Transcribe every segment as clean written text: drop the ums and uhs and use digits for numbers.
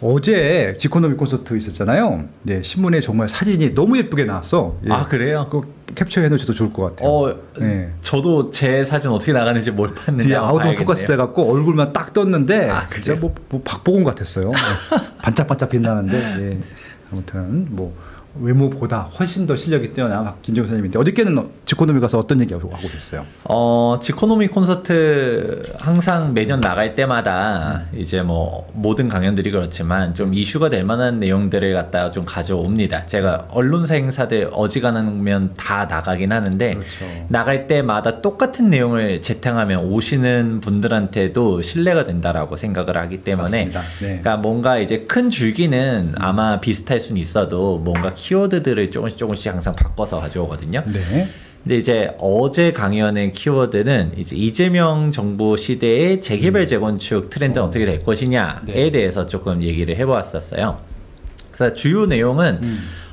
어제 지코노미 콘서트 있었잖아요. 네, 신문에 정말 사진이 너무 예쁘게 나왔어. 예. 아, 그래요? 그거 캡처해 놓으셔도 좋을 것 같아요. 네. 저도 제 사진 어떻게 나가는지 못 봤는데 뒤에 아웃도어 포커스 돼갖고 얼굴만 딱 떴는데 진짜 그래요? 뭐 박보검 같았어요. 네. 반짝반짝 빛나는데 예. 아무튼 뭐 외모보다 훨씬 더 실력이 뛰어난 김정우 선생님인데 어저께는 지코노미 가서 어떤 얘기 하고 오셨어요? 지코노미 콘서트 항상 매년 나갈 때마다 이제 뭐 모든 강연들이 그렇지만 좀 이슈가 될 만한 내용들을 갖다가 좀 가져옵니다. 제가 언론사 행사들 어지간하면 다 나가긴 하는데 그렇죠. 나갈 때마다 똑같은 내용을 재탕하면 오시는 분들한테도 신뢰가 된다라고 생각을 하기 때문에 맞습니다. 네. 그러니까 뭔가 이제 큰 줄기는 아마 비슷할 수는 있어도 뭔가 키워드들을 조금씩 항상 바꿔서 가져오거든요. 네. 근데 이제 어제 강연의 키워드는 이제 이재명 정부 시대의 재개발 재건축 트렌드는 어떻게 될 것이냐에 네. 대해서 조금 얘기를 해보았었어요. 그래서 주요 내용은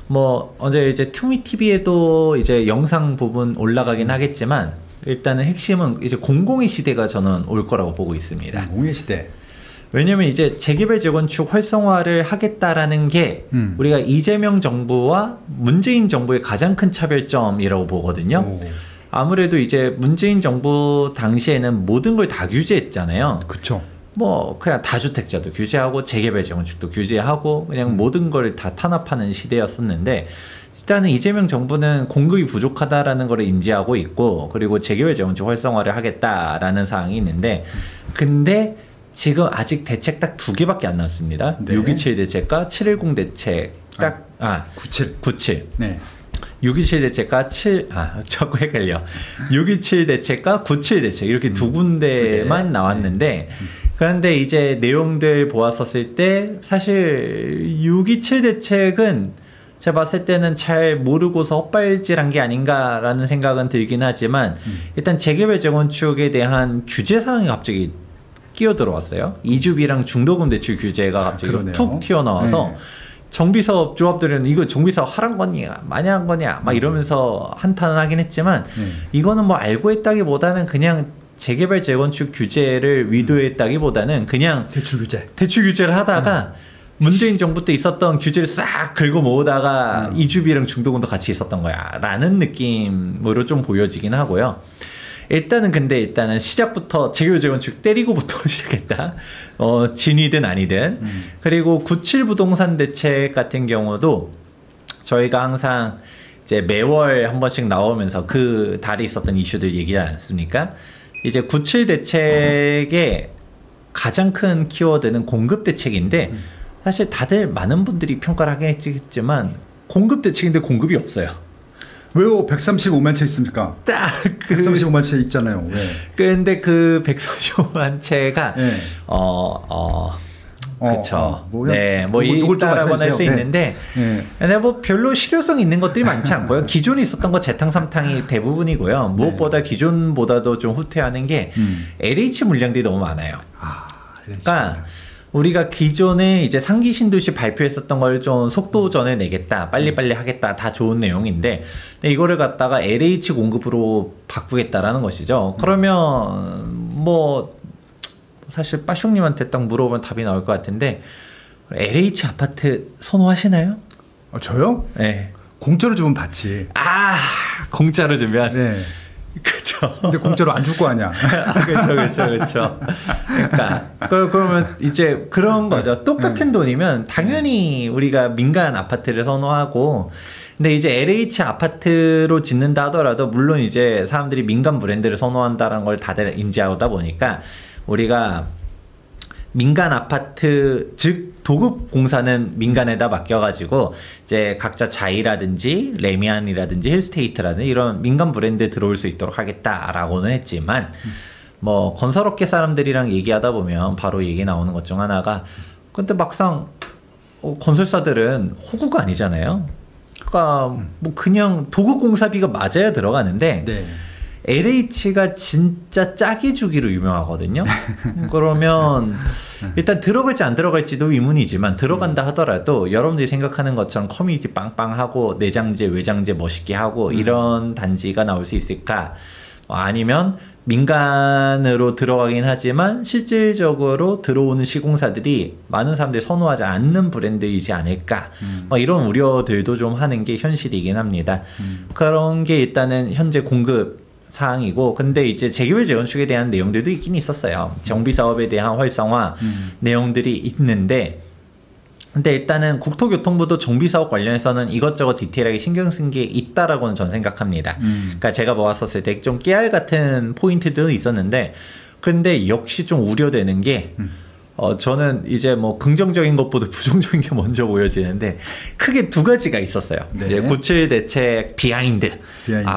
뭐 언제 이제 투미 TV에도 이제 영상 부분 올라가긴 하겠지만 일단은 핵심은 이제 공공의 시대가 저는 올 거라고 보고 있습니다. 공의 시대. 왜냐면 이제 재개발 재건축 활성화를 하겠다라는 게 우리가 이재명 정부와 문재인 정부의 가장 큰 차별점이라고 보거든요. 오. 아무래도 이제 문재인 정부 당시에는 모든 걸 다 규제했잖아요. 그렇죠. 뭐 그냥 다주택자도 규제하고 재개발 재건축도 규제하고 그냥 모든 걸 다 탄압하는 시대였었는데 일단은 이재명 정부는 공급이 부족하다라는 걸 인지하고 있고 그리고 재개발 재건축 활성화를 하겠다라는 사항이 있는데 근데 지금 아직 대책 딱 2개밖에 안 나왔습니다. 네. 627 대책과 710 대책 97. 네. 627 대책과 자꾸 헷갈려. 627 대책과 97 대책 이렇게 두 군데만 나왔는데 그런데 이제 내용들 보았었을 때 사실 627 대책은 제가 봤을 때는 잘 모르고서 헛발질한 게 아닌가라는 생각은 들긴 하지만 일단 재개발 재건축에 대한 규제 사항이 갑자기 끼어 들어왔어요. 이주비랑 중도금 대출 규제가 갑자기 툭 튀어나와서 네. 정비사업 조합들은 이거 정비사업 하란 거냐 마냥 한 거냐 막 이러면서 한탄을 하긴 했지만 이거는 뭐 알고 했다기보다는 그냥 재개발 재건축 규제를 위도했다기보다는 그냥 대출 규제. 대출 규제를 하다가 문재인 정부 때 있었던 규제를 싹 긁어 모으다가 이주비랑 중도금도 같이 있었던 거야 라는 느낌으로 좀 보여지긴 하고요. 일단은 시작부터 재개발 재건축 때리고부터 시작했다. 진이든 아니든. 그리고 97 부동산 대책 같은 경우도 저희가 항상 이제 매월 한 번씩 나오면서 그 달에 있었던 이슈들 얘기하지 않습니까? 이제 97 대책의 가장 큰 키워드는 공급 대책인데 사실 다들 많은 분들이 평가를 하겠지만 공급 대책인데 공급이 없어요. 왜요? 135만 채 있습니까? 딱 135만 채 있잖아요. 왜? 근데 그 135만 채가 네. 그렇죠. 네, 뭐 있다라고는 할 수 있는데, 근데 뭐 별로 실효성 있는 것들이 많지 않고요. 기존에 있었던 거 재탕 삼탕이 대부분이고요. 무엇보다 기존보다도 좀 후퇴하는 게 LH 물량들이 너무 많아요. 그러니까 우리가 기존에 이제 상기 신도시 발표했었던 걸 좀 속도전에 내겠다, 빨리빨리 하겠다, 다 좋은 내용인데, 근데 이거를 갖다가 LH 공급으로 바꾸겠다라는 것이죠. 그러면 뭐 사실 빠숑님한테 딱 물어보면 답이 나올 것 같은데, LH 아파트 선호하시나요? 저요? 네. 공짜로 주면 받지. 공짜로 주면. 네. 그렇죠. 근데 공짜로 안 줄 거 아니야. 그렇죠. 그러니까 그러면 이제 그런 거죠. 똑같은 돈이면 당연히 우리가 민간 아파트를 선호하고, 근데 이제 LH 아파트로 짓는다 하더라도 물론 이제 사람들이 민간 브랜드를 선호한다는 걸 다들 인지하다 보니까 우리가 민간 아파트 즉 도급 공사는 민간에다 맡겨가지고 이제 각자 자이라든지 레미안이라든지 힐스테이트라든지 이런 민간 브랜드 들어올 수 있도록 하겠다라고는 했지만 뭐 건설업계 사람들이랑 얘기하다 보면 바로 얘기 나오는 것 중 하나가 근데 막상 건설사들은 호구가 아니잖아요. 그러니까 뭐 그냥 도급 공사비가 맞아야 들어가는데 네. LH가 진짜 짜게 주기로 유명하거든요. 그러면 일단 들어갈지 안 들어갈지도 의문이지만 들어간다 하더라도 여러분들이 생각하는 것처럼 커뮤니티 빵빵하고 내장재 외장재 멋있게 하고 이런 단지가 나올 수 있을까? 아니면 민간으로 들어가긴 하지만 실질적으로 들어오는 시공사들이 많은 사람들이 선호하지 않는 브랜드이지 않을까 뭐 이런 우려들도 좀 하는 게 현실이긴 합니다. 그런 게 일단은 현재 공급 사항이고, 근데 이제 재개발 재건축에 대한 내용들도 있긴 있었어요. 정비 사업에 대한 활성화 내용들이 있는데, 근데 일단은 국토교통부도 정비사업 관련해서는 이것저것 디테일하게 신경 쓴 게 있다라고는 전 생각합니다. 그러니까 제가 보았었을 때 좀 깨알 같은 포인트도 있었는데, 근데 역시 좀 우려되는 게 저는 이제 뭐 긍정적인 것보다 부정적인 게 먼저 보여지는데, 크게 두 가지가 있었어요. 네. 이제 97 대책 비하인드.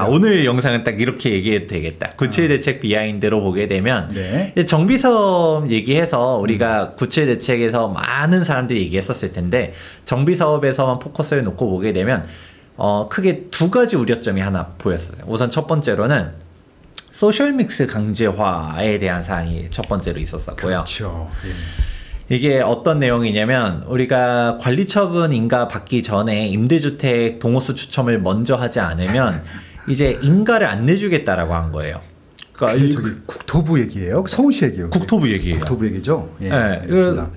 오늘 영상은 딱 이렇게 얘기해도 되겠다. 97 대책 비하인드로 보게 되면 네. 정비사업 얘기해서 우리가 97 대책에서 많은 사람들이 얘기했었을 텐데, 정비사업에서만 포커스를 놓고 보게 되면 크게 두 가지 우려점이 하나 보였어요. 우선 첫 번째로는 소셜믹스 강제화에 대한 사항이 첫 번째로 있었었고요. 그렇죠. 예. 이게 어떤 내용이냐면, 우리가 관리처분 인가 받기 전에 임대주택 동호수 추첨을 먼저 하지 않으면 이제 인가를 안 내주겠다라고 한 거예요. 그러니까 저기 국토부 얘기예요? 서울시 얘기예요? 국토부 얘기예요. 국토부 얘기죠. 예, 네,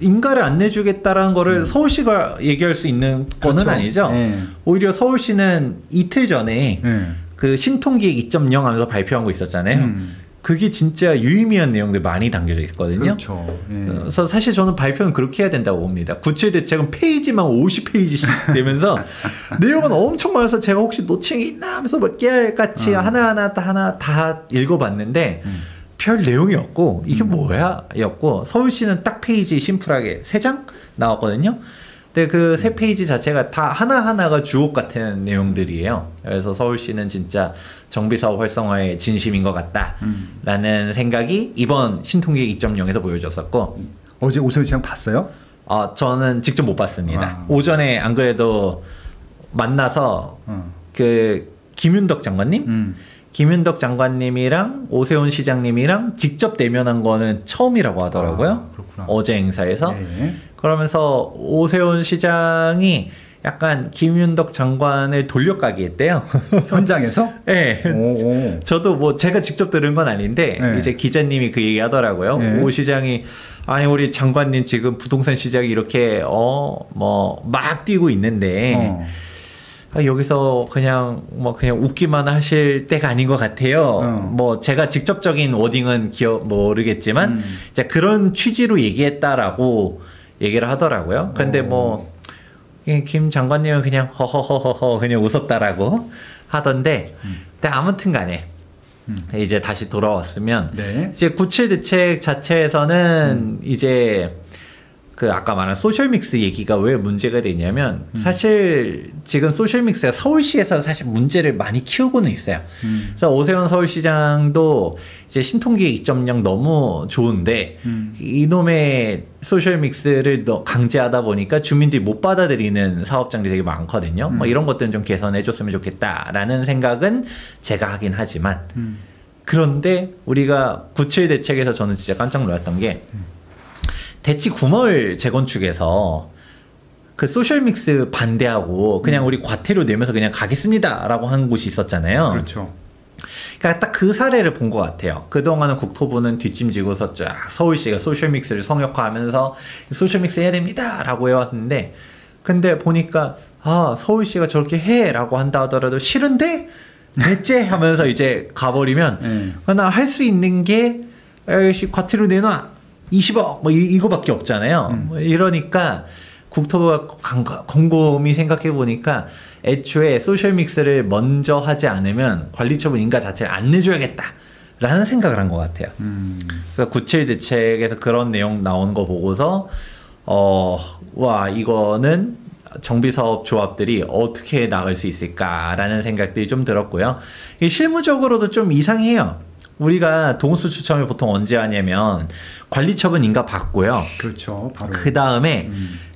인가를 안 내주겠다라는 거를 서울시가 얘기할 수 있는 거는 그렇죠. 아니죠. 예. 오히려 서울시는 이틀 전에 예. 그 신통기획 2.0 하면서 발표한 거 있었잖아요. 그게 진짜 유의미한 내용들 많이 담겨져 있거든요. 그렇죠. 예. 그래서 사실 저는 발표는 그렇게 해야 된다고 봅니다. 97 대책은 페이지만 50페이지씩 되면서 내용은 엄청 많아서 제가 혹시 놓친 게 있나 하면서 뭐 깨알같이 하나하나 다 읽어봤는데 별 내용이 없고, 이게 뭐야? 였고, 서울시는 딱 페이지 심플하게 3장 나왔거든요. 근데 그 3페이지 자체가 다 하나하나가 주옥 같은 내용들이에요. 그래서 서울시는 진짜 정비사업 활성화에 진심인 것 같다라는 생각이 이번 신통기획 2.0에서 보여줬었고, 어제 오세훈 시장 봤어요? 저는 직접 못 봤습니다. 오전에 안 그래도 만나서 그 김윤덕 장관님? 김윤덕 장관님이랑 오세훈 시장님이랑 직접 대면한 거는 처음이라고 하더라고요. 그렇구나. 어제 행사에서. 네. 그러면서 오세훈 시장이 약간 김윤덕 장관을 돌려가기 했대요. 현장에서? 네. 오. 저도 뭐 제가 직접 들은 건 아닌데 네. 이제 기자님이 그 얘기 하더라고요. 네. 오 시장이, 아니 우리 장관님 지금 부동산 시장이 이렇게 뭐 막 뛰고 있는데 여기서 그냥 웃기만 하실 때가 아닌 것 같아요. 뭐 제가 직접적인 워딩은 모르겠지만 이제 그런 취지로 얘기했다라고 얘기를 하더라고요. 근데 뭐 김 장관님은 그냥 허허허허 그냥 웃었다라고 하던데, 근데 아무튼 간에 이제 다시 돌아왔으면 네. 이제 97 대책 자체에서는 이제 그 아까 말한 소셜믹스 얘기가 왜 문제가 되냐면, 사실 지금 소셜믹스가 서울시에서 사실 문제를 많이 키우고는 있어요. 그래서 오세훈 서울시장도 이제 신통기획 2.0 너무 좋은데 이놈의 소셜믹스를 강제하다 보니까 주민들이 못 받아들이는 사업장들이 되게 많거든요. 뭐 이런 것들은 좀 개선해 줬으면 좋겠다라는 생각은 제가 하긴 하지만, 그런데 우리가 97 대책에서 저는 진짜 깜짝 놀랐던 게, 대치 구마을 재건축에서 그 소셜믹스 반대하고 그냥 우리 과태료 내면서 그냥 가겠습니다라고 한 곳이 있었잖아요. 그렇죠. 그러니까 딱 그 사례를 본 것 같아요. 그동안은 국토부는 뒷짐지고서 쫙 서울시가 소셜믹스를 성역화하면서 소셜믹스 해야 됩니다라고 해왔는데, 근데 보니까 서울시가 저렇게 해라고 한다 하더라도 싫은데 대체 하면서 이제 가버리면 나 할 수 있는 게 과태료 내놔 20억 뭐 이거밖에 없잖아요. 뭐 이러니까 국토부가 곰곰이 생각해 보니까 애초에 소셜믹스를 먼저 하지 않으면 관리처분 인가 자체를 안 내줘야겠다라는 생각을 한 것 같아요. 그래서 97 대책에서 그런 내용 나오는 거 보고서 와, 이거는 정비사업 조합들이 어떻게 나갈 수 있을까라는 생각들이 좀 들었고요. 실무적으로도 좀 이상해요. 우리가 동호수 추첨을 보통 언제 하냐면 관리처분 인가 받고요. 그렇죠. 바로. 그 다음에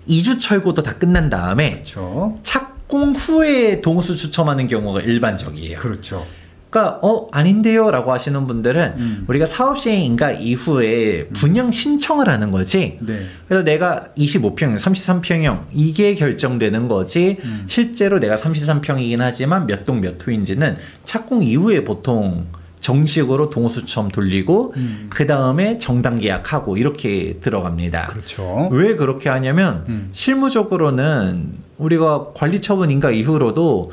2주 철거도 다 끝난 다음에 그렇죠. 착공 후에 동호수 추첨하는 경우가 일반적이에요. 그렇죠. 그러니까 아닌데요 라고 하시는 분들은 우리가 사업시행 인가 이후에 분양 신청을 하는 거지. 네. 그래서 내가 25평형, 33평형 이게 결정되는 거지. 실제로 내가 33평이긴 하지만 몇 동 몇 호인지는 착공 이후에 보통 정식으로 동호수 추첨 돌리고 그 다음에 정당 계약하고 이렇게 들어갑니다. 그렇죠. 왜 그렇게 하냐면 실무적으로는 우리가 관리처분 인가 이후로도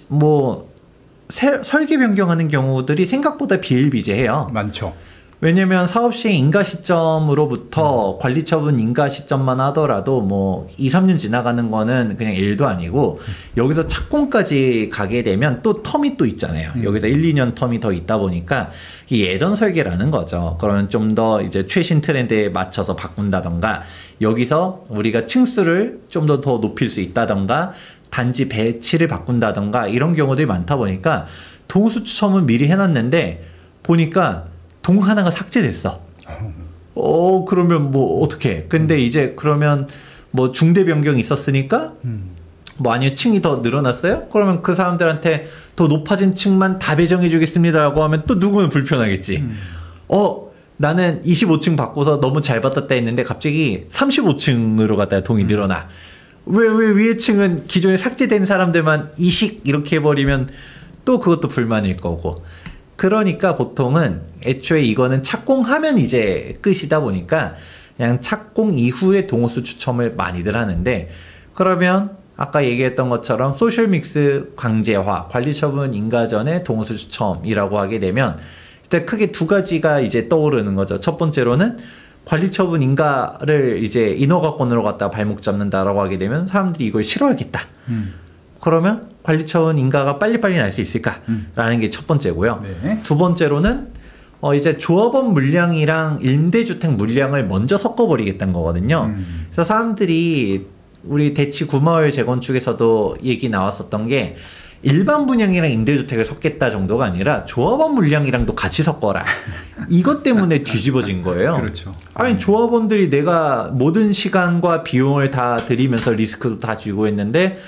뭐 설계 변경하는 경우들이 생각보다 비일비재해요. 많죠. 왜냐면 사업 시행 인가 시점으로부터 관리처분 인가 시점만 하더라도 뭐 2, 3년 지나가는 거는 그냥 일도 아니고 여기서 착공까지 가게 되면 또 텀이 또 있잖아요. 여기서 1, 2년 텀이 더 있다 보니까 이 예전 설계라는 거죠. 그러면 좀 더 이제 최신 트렌드에 맞춰서 바꾼다던가 여기서 우리가 층수를 좀 더 높일 수 있다던가 단지 배치를 바꾼다던가 이런 경우들이 많다 보니까 동수 추첨은 미리 해놨는데 보니까 동 하나가 삭제됐어. 그러면 뭐 어떻게? 근데 이제 그러면 뭐 중대 변경이 있었으니까 뭐 아니요 층이 더 늘어났어요? 그러면 그 사람들한테 더 높아진 층만 다 배정해 주겠습니다라고 하면 또 누구는 불편하겠지. 나는 25층 받고서 너무 잘 받았다 했는데 갑자기 35층으로 갔다가 동이 늘어나. 왜 위에 층은 기존에 삭제된 사람들만 이식 이렇게 해버리면 또 그것도 불만일 거고. 그러니까 보통은 애초에 이거는 착공하면 이제 끝이다 보니까 그냥 착공 이후에 동호수 추첨을 많이들 하는데 그러면 아까 얘기했던 것처럼 소셜믹스 강제화, 관리처분 인가 전에 동호수 추첨이라고 하게 되면 일단 크게 두 가지가 이제 떠오르는 거죠. 첫 번째로는 관리처분 인가를 이제 인허가권으로 갖다 발목 잡는다라고 하게 되면 사람들이 이걸 싫어하겠다. 그러면 관리처분 인가가 빨리빨리 날 수 있을까라는 게 첫 번째고요. 네. 두 번째로는 이제 조합원 물량이랑 임대주택 물량을 먼저 섞어버리겠다는 거거든요. 그래서 사람들이 우리 대치 구마을 재건축에서도 얘기 나왔었던 게 일반 분양이랑 임대주택을 섞겠다 정도가 아니라 조합원 물량이랑도 같이 섞어라. 이것 때문에 뒤집어진 거예요. 그렇죠. 아니 조합원들이 내가 모든 시간과 비용을 다 들이면서 리스크도 다 쥐고 했는데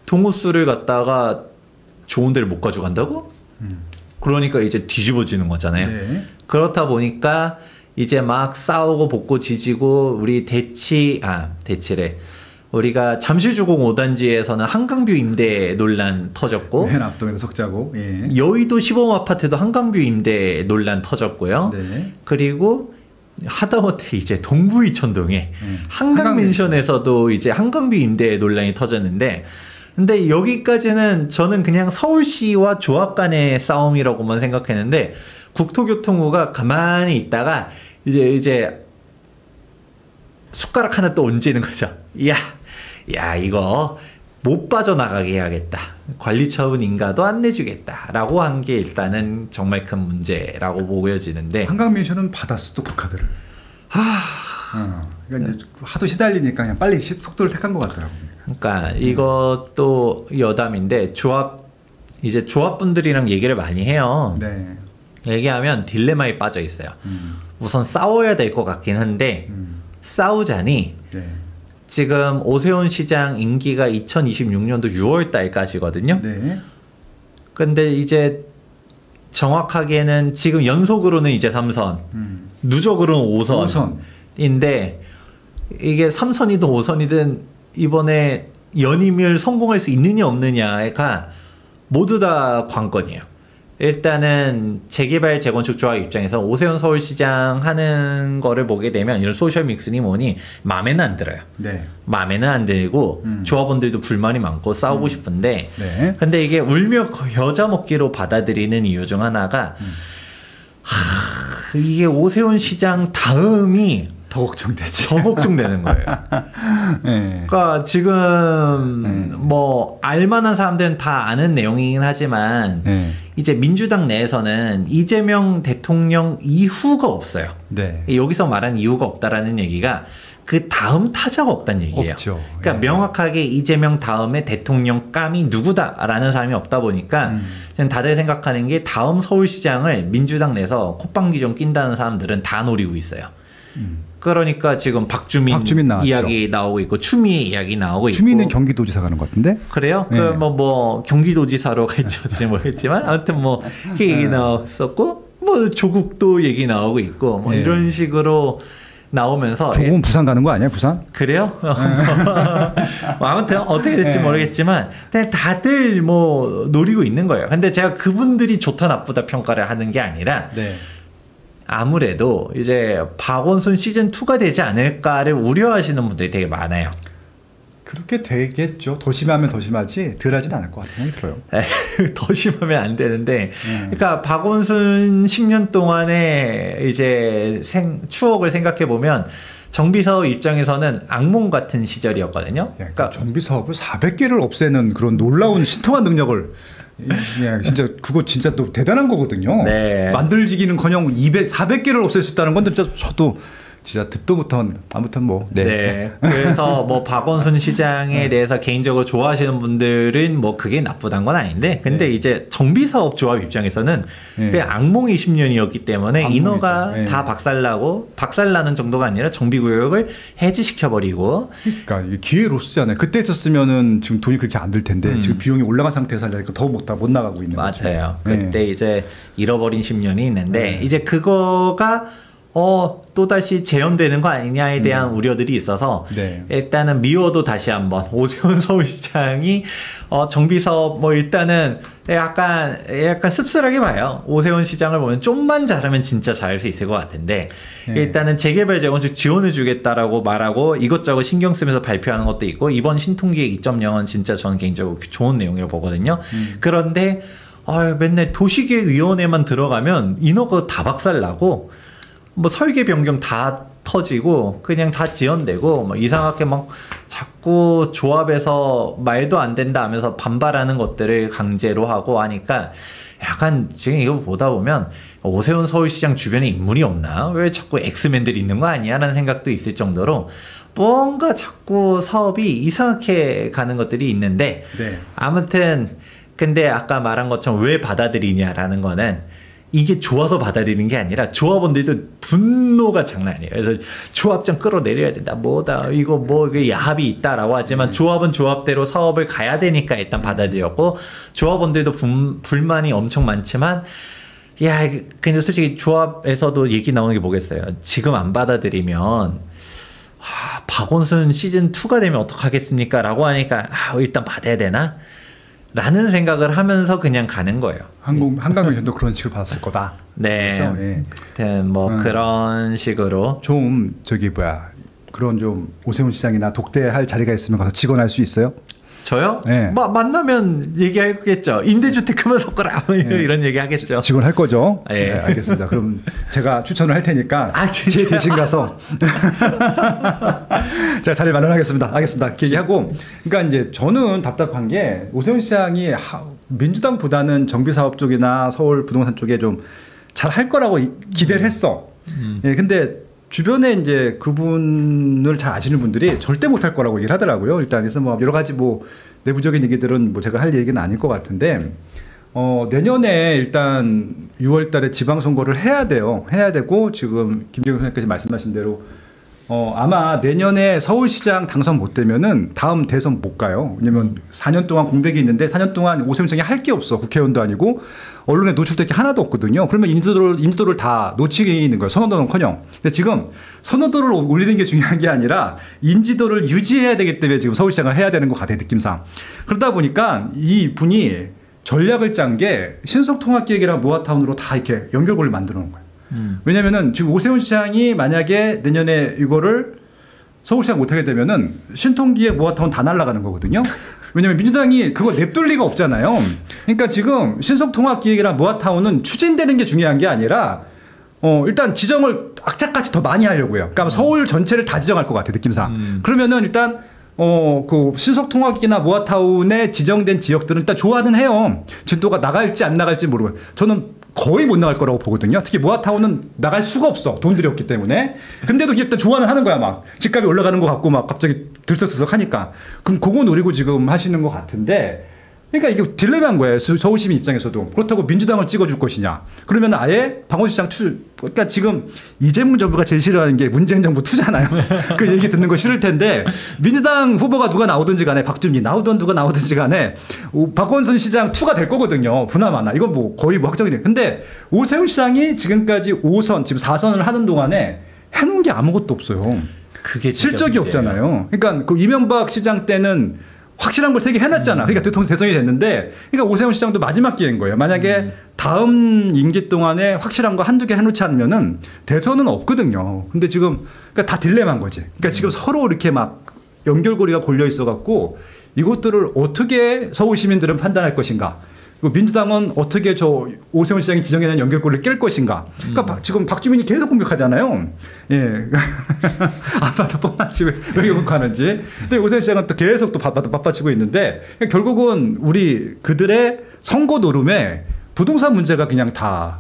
동호수를 갖다가 좋은 데를 못 가져간다고? 그러니까 이제 뒤집어지는 거잖아요. 네. 그렇다 보니까 이제 막 싸우고 붙고 지지고 우리 대치래. 우리가 잠실주공 5단지에서는 한강뷰 임대 논란 터졌고 맨 앞동에서 석자고 예. 여의도 시범 아파트도 한강뷰 임대 논란 터졌고요. 네. 그리고 하다못해 이제 동부 이촌동에 한강맨션에서도 이제 한강뷰 임대 논란이 터졌는데 근데 여기까지는 저는 그냥 서울시와 조합 간의 싸움이라고만 생각했는데 국토교통부가 가만히 있다가 이제 숟가락 하나 또 얹는 거죠. 야 이거 못 빠져나가게 해야겠다. 관리처분 인가도 안 내주겠다라고 한 게 일단은 정말 큰 문제라고 보여지는데 한강민션은 받았어 또 그 카드를. 그러니까 이제 하도 시달리니까 그냥 빨리 속도를 택한 것 같더라고요. 그러니까 이것도 여담인데 조합분들이랑 얘기를 많이 해요. 네. 얘기하면 딜레마에 빠져 있어요. 우선 싸워야 될 것 같긴 한데 싸우자니 네. 지금 오세훈 시장 임기가 2026년도 6월 달까지거든요. 네. 근데 이제 정확하게는 지금 연속으로는 이제 3선, 누적으로는 5선인데 이게 3선이든 5선이든 이번에 연임을 성공할 수 있느냐 없느냐가 모두 다 관건이에요. 일단은 재개발 재건축 조합 입장에서 오세훈 서울시장 하는 거를 보게 되면 이런 소셜 믹스니 뭐니 마음에는 안 들어요. 네. 마음에는 안 들고 조합원들도 불만이 많고 싸우고 싶은데 네. 근데 이게 울며 겨자 먹기로 받아들이는 이유 중 하나가 이게 오세훈 시장 다음이 더 걱정되지. 더 걱정되는 거예요. 네. 그러니까 지금 뭐 알만한 사람들은 다 아는 내용이긴 하지만 네. 이제 민주당 내에서는 이재명 대통령 이후가 없어요. 네. 여기서 말한 이유가 없다라는 얘기가 그 다음 타자가 없다는 얘기예요. 없죠. 그러니까 예. 명확하게 이재명 다음에 대통령감이 누구다라는 사람이 없다 보니까 지금 다들 생각하는 게 다음 서울시장을 민주당 내에서 콧방귀 좀 낀다는 사람들은 다 노리고 있어요. 그러니까 지금 박주민 나왔죠. 이야기 나오고 있고 추미애 이야기 나오고 있고 추미애는 경기도지사 가는 것 같은데? 그래요? 네. 그럼 뭐 경기도지사로 갈지 어떨지 모르겠지만 아무튼 뭐 그 얘기 나왔었고 뭐 조국도 얘기 나오고 있고 뭐 네. 이런 식으로 나오면서 조금 부산 가는 거 아니야? 부산? 그래요? 뭐 아무튼 어떻게 될지 네. 모르겠지만 다들 뭐 노리고 있는 거예요. 근데 제가 그분들이 좋다 나쁘다 평가를 하는 게 아니라 네. 아무래도 이제 박원순 시즌 2가 되지 않을까를 우려하시는 분들이 되게 많아요. 그렇게 되겠죠. 더 심하면 더 심하지 덜 하진 않을 것 같은 생각이 들어요. 더 심하면 안 되는데, 그러니까 박원순 10년 동안의 이제 추억을 생각해 보면 정비사업 입장에서는 악몽 같은 시절이었거든요. 그러니까 정비 사업을 400개를 없애는 그런 놀라운 신통한 능력을 진짜 그거 진짜 또 대단한 거거든요. 네. 만들기는커녕 400개를 없앨 수 있다는 건데 저도 진짜 듣도 못한 아무튼 뭐. 네. 그래서 뭐 박원순 시장에 대해서 개인적으로 좋아하시는 분들은 뭐 그게 나쁘단 건 아닌데, 근데 이제 정비사업 조합 입장에서는 그게 악몽이 10년이었기 때문에 악몽이죠. 인허가 다 박살나는 정도가 아니라 정비구역을 해지시켜버리고. 그러니까 이게 기회 로스잖아요. 그때 있었으면은 지금 돈이 그렇게 안 들 텐데 지금 비용이 올라간 상태에서 하려니까 더 못 나가고 있는 거죠. 맞아요. 그때 이제 잃어버린 10년이 있는데 이제 그거가 또다시 재현되는 거 아니냐에 대한 우려들이 있어서 일단은 미워도 다시 한번 오세훈 서울시장이 정비사업 뭐 일단은 약간 씁쓸하게 봐요. 오세훈 시장을 보면 좀만 잘하면 진짜 잘할 수 있을 것 같은데 일단은 재개발 재건축 지원해 주겠다라고 말하고 이것저것 신경 쓰면서 발표하는 것도 있고, 이번 신통기획 2.0은 진짜 저는 개인적으로 좋은 내용이라고 보거든요. 그런데 맨날 도시계획위원회만 들어가면 인허가 다 박살나고 뭐 설계 변경 다 터지고 그냥 다 지연되고 뭐 이상하게 막 자꾸 조합에서 말도 안 된다 하면서 반발하는 것들을 강제로 하고 하니까 약간 지금 이거 보다 보면 오세훈 서울시장 주변에 인물이 없나? 왜 자꾸 엑스맨들이 있는 거 아니야? 라는 생각도 있을 정도로 뭔가 자꾸 사업이 이상하게 가는 것들이 있는데 아무튼 근데 아까 말한 것처럼 왜 받아들이냐라는 거는 이게 좋아서 받아들이는 게 아니라 조합원들도 분노가 장난 아니에요. 그래서 조합장 끌어내려야 된다, 뭐다, 이거 뭐 야합이 있다라고 하지만 조합은 조합대로 사업을 가야 되니까 일단 받아들였고, 조합원들도 불만이 엄청 많지만 근데 솔직히 조합에서도 얘기 나오는 게 뭐겠어요. 지금 안 받아들이면 박원순 시즌 2가 되면 어떡하겠습니까? 라고 하니까 일단 받아야 되나? 라는 생각을 하면서 그냥 가는 거예요. 한강변도 그런 식으로 봤을 거다. 네. 그렇죠? 아무튼 뭐 그런 식으로 좀 그런 좀 오세훈 시장이나 독대할 자리가 있으면 가서 직원할 수 있어요? 저요? 만나면 얘기하겠죠. 임대주택 그만 섞어라 이런 얘기 하겠죠. 직원할 거죠? 네, 알겠습니다. 그럼 제가 추천을 할 테니까 제 대신 가서 제가 자리를 마련하겠습니다. 알겠습니다. 얘기하고, 그러니까 이제 저는 답답한 게 오세훈 시장이 민주당보다는 정비사업 쪽이나 서울 부동산 쪽에 좀 잘 할 거라고 기대를 했어. 근데 주변에 이제 그분을 잘 아시는 분들이 절대 못할 거라고 얘기를 하더라고요. 일단 그래서 뭐 여러 가지 뭐 내부적인 얘기들은 뭐 제가 할 얘기는 아닐 것 같은데, 내년에 일단 6월 달에 지방선거를 해야 돼요. 해야 되고, 지금 김정일 선생님께서 말씀하신 대로 아마 내년에 서울시장 당선 못 되면은 다음 대선 못 가요. 왜냐면 4년 동안 공백이 있는데 4년 동안 오세훈 시장이 할 게 없어. 국회의원도 아니고 언론에 노출될 게 하나도 없거든요. 그러면 인지도를 다 놓치게 있는 거예요. 선호도는커녕. 근데 지금 선호도를 올리는 게 중요한 게 아니라 인지도를 유지해야 되기 때문에 지금 서울시장을 해야 되는 것 같아요, 느낌상. 그러다 보니까 이 분이 전략을 짠 게 신속통합기획이랑 모아타운으로 다 이렇게 연결고리를 만들어 놓은 거예요. 왜냐면은 지금 오세훈 시장이 만약에 내년에 이거를 서울시장 못하게 되면은 신통기획 모아타운 다 날아가는 거거든요. 왜냐면 민주당이 그거 냅둘 리가 없잖아요. 그러니까 지금 신속통합기획이랑 모아타운은 추진되는 게 중요한 게 아니라 일단 지정을 악착같이 더 많이 하려고요. 그러니까 서울 전체를 다 지정할 것 같아, 느낌상. 그러면은 일단 그 신속통합기나 모아타운에 지정된 지역들은 일단 좋아는 해요. 진도가 나갈지 안 나갈지 모르고. 저는 거의 못 나갈 거라고 보거든요. 특히 모아타운은 나갈 수가 없어. 돈들이 없기 때문에. 근데도 일단 좋아는 하는 거야. 막 집값이 올라가는 것 같고 막 갑자기 들썩들썩 하니까. 그럼 그거 노리고 지금 하시는 것 같은데, 그러니까 이게 딜레마인 거예요. 서울시민 입장에서도. 그렇다고 민주당을 찍어줄 것이냐. 그러면 아예 박원순 시장 그러니까 지금 이재명 정부가 제일 싫어하는 게 문재인 정부 투잖아요. 그 얘기 듣는 거 싫을 텐데, 민주당 후보가 누가 나오든지 간에, 박준기 나오든 누가 나오든지 간에 박원순 시장 투가 될 거거든요. 보나마나. 이건 뭐 거의 뭐 확정이 돼. 근데 오세훈 시장이 지금까지 5선, 지금 4선을 하는 동안에 해놓은 게 아무것도 없어요. 그게 진짜 실적이 문제예요. 없잖아요. 그러니까 그 이명박 시장 때는 확실한 걸 세게 해놨잖아. 그러니까 대통령이 됐는데, 그러니까 오세훈 시장도 마지막 기회인 거예요. 만약에 다음 임기 동안에 확실한 거 한두 개 해놓지 않으면은 대선은 없거든요. 근데 지금 그러니까 다 딜레마인 거지. 그러니까 지금 서로 이렇게 막 연결고리가 골려 있어갖고 이것들을 어떻게 서울 시민들은 판단할 것인가. 민주당은 어떻게 저 오세훈 시장이 지정해낸 연결고리를 깰 것인가. 그러니까 지금 박주민이 계속 공격하잖아요. 예. 아빠도 뻔하지 왜 공격하는지. 근데 오세훈 시장은 또 계속 또 바빠치고 있는데 결국은 우리 그들의 선거 노름에 부동산 문제가 그냥 다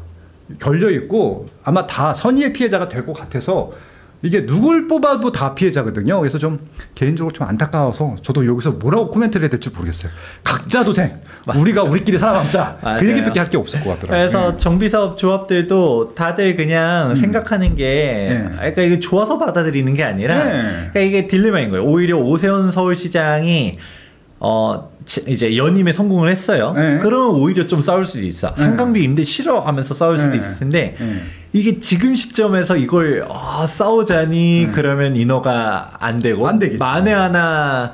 걸려 있고 아마 다 선의의 피해자가 될 것 같아서 이게 누굴 뽑아도 다 피해자거든요. 그래서 좀 개인적으로 좀 안타까워서 저도 여기서 뭐라고 코멘트를 해야 될지 모르겠어요. 각자 도생. 우리가 우리끼리 살아남자. 그 얘기밖에 할 게 없을 것 같더라고요. 그래서 정비사업 조합들도 다들 그냥 생각하는 게 그러니까 이게 좋아서 받아들이는 게 아니라 그러니까 이게 딜레마인 거예요. 오히려 오세훈 서울시장이 이제 연임에 성공을 했어요. 그러면 오히려 좀 싸울 수도 있어. 한강비 임대 싫어하면서 싸울 수도 있을 텐데 이게 지금 시점에서 이걸 싸우자니 그러면 인허가 안 되고 만에 하나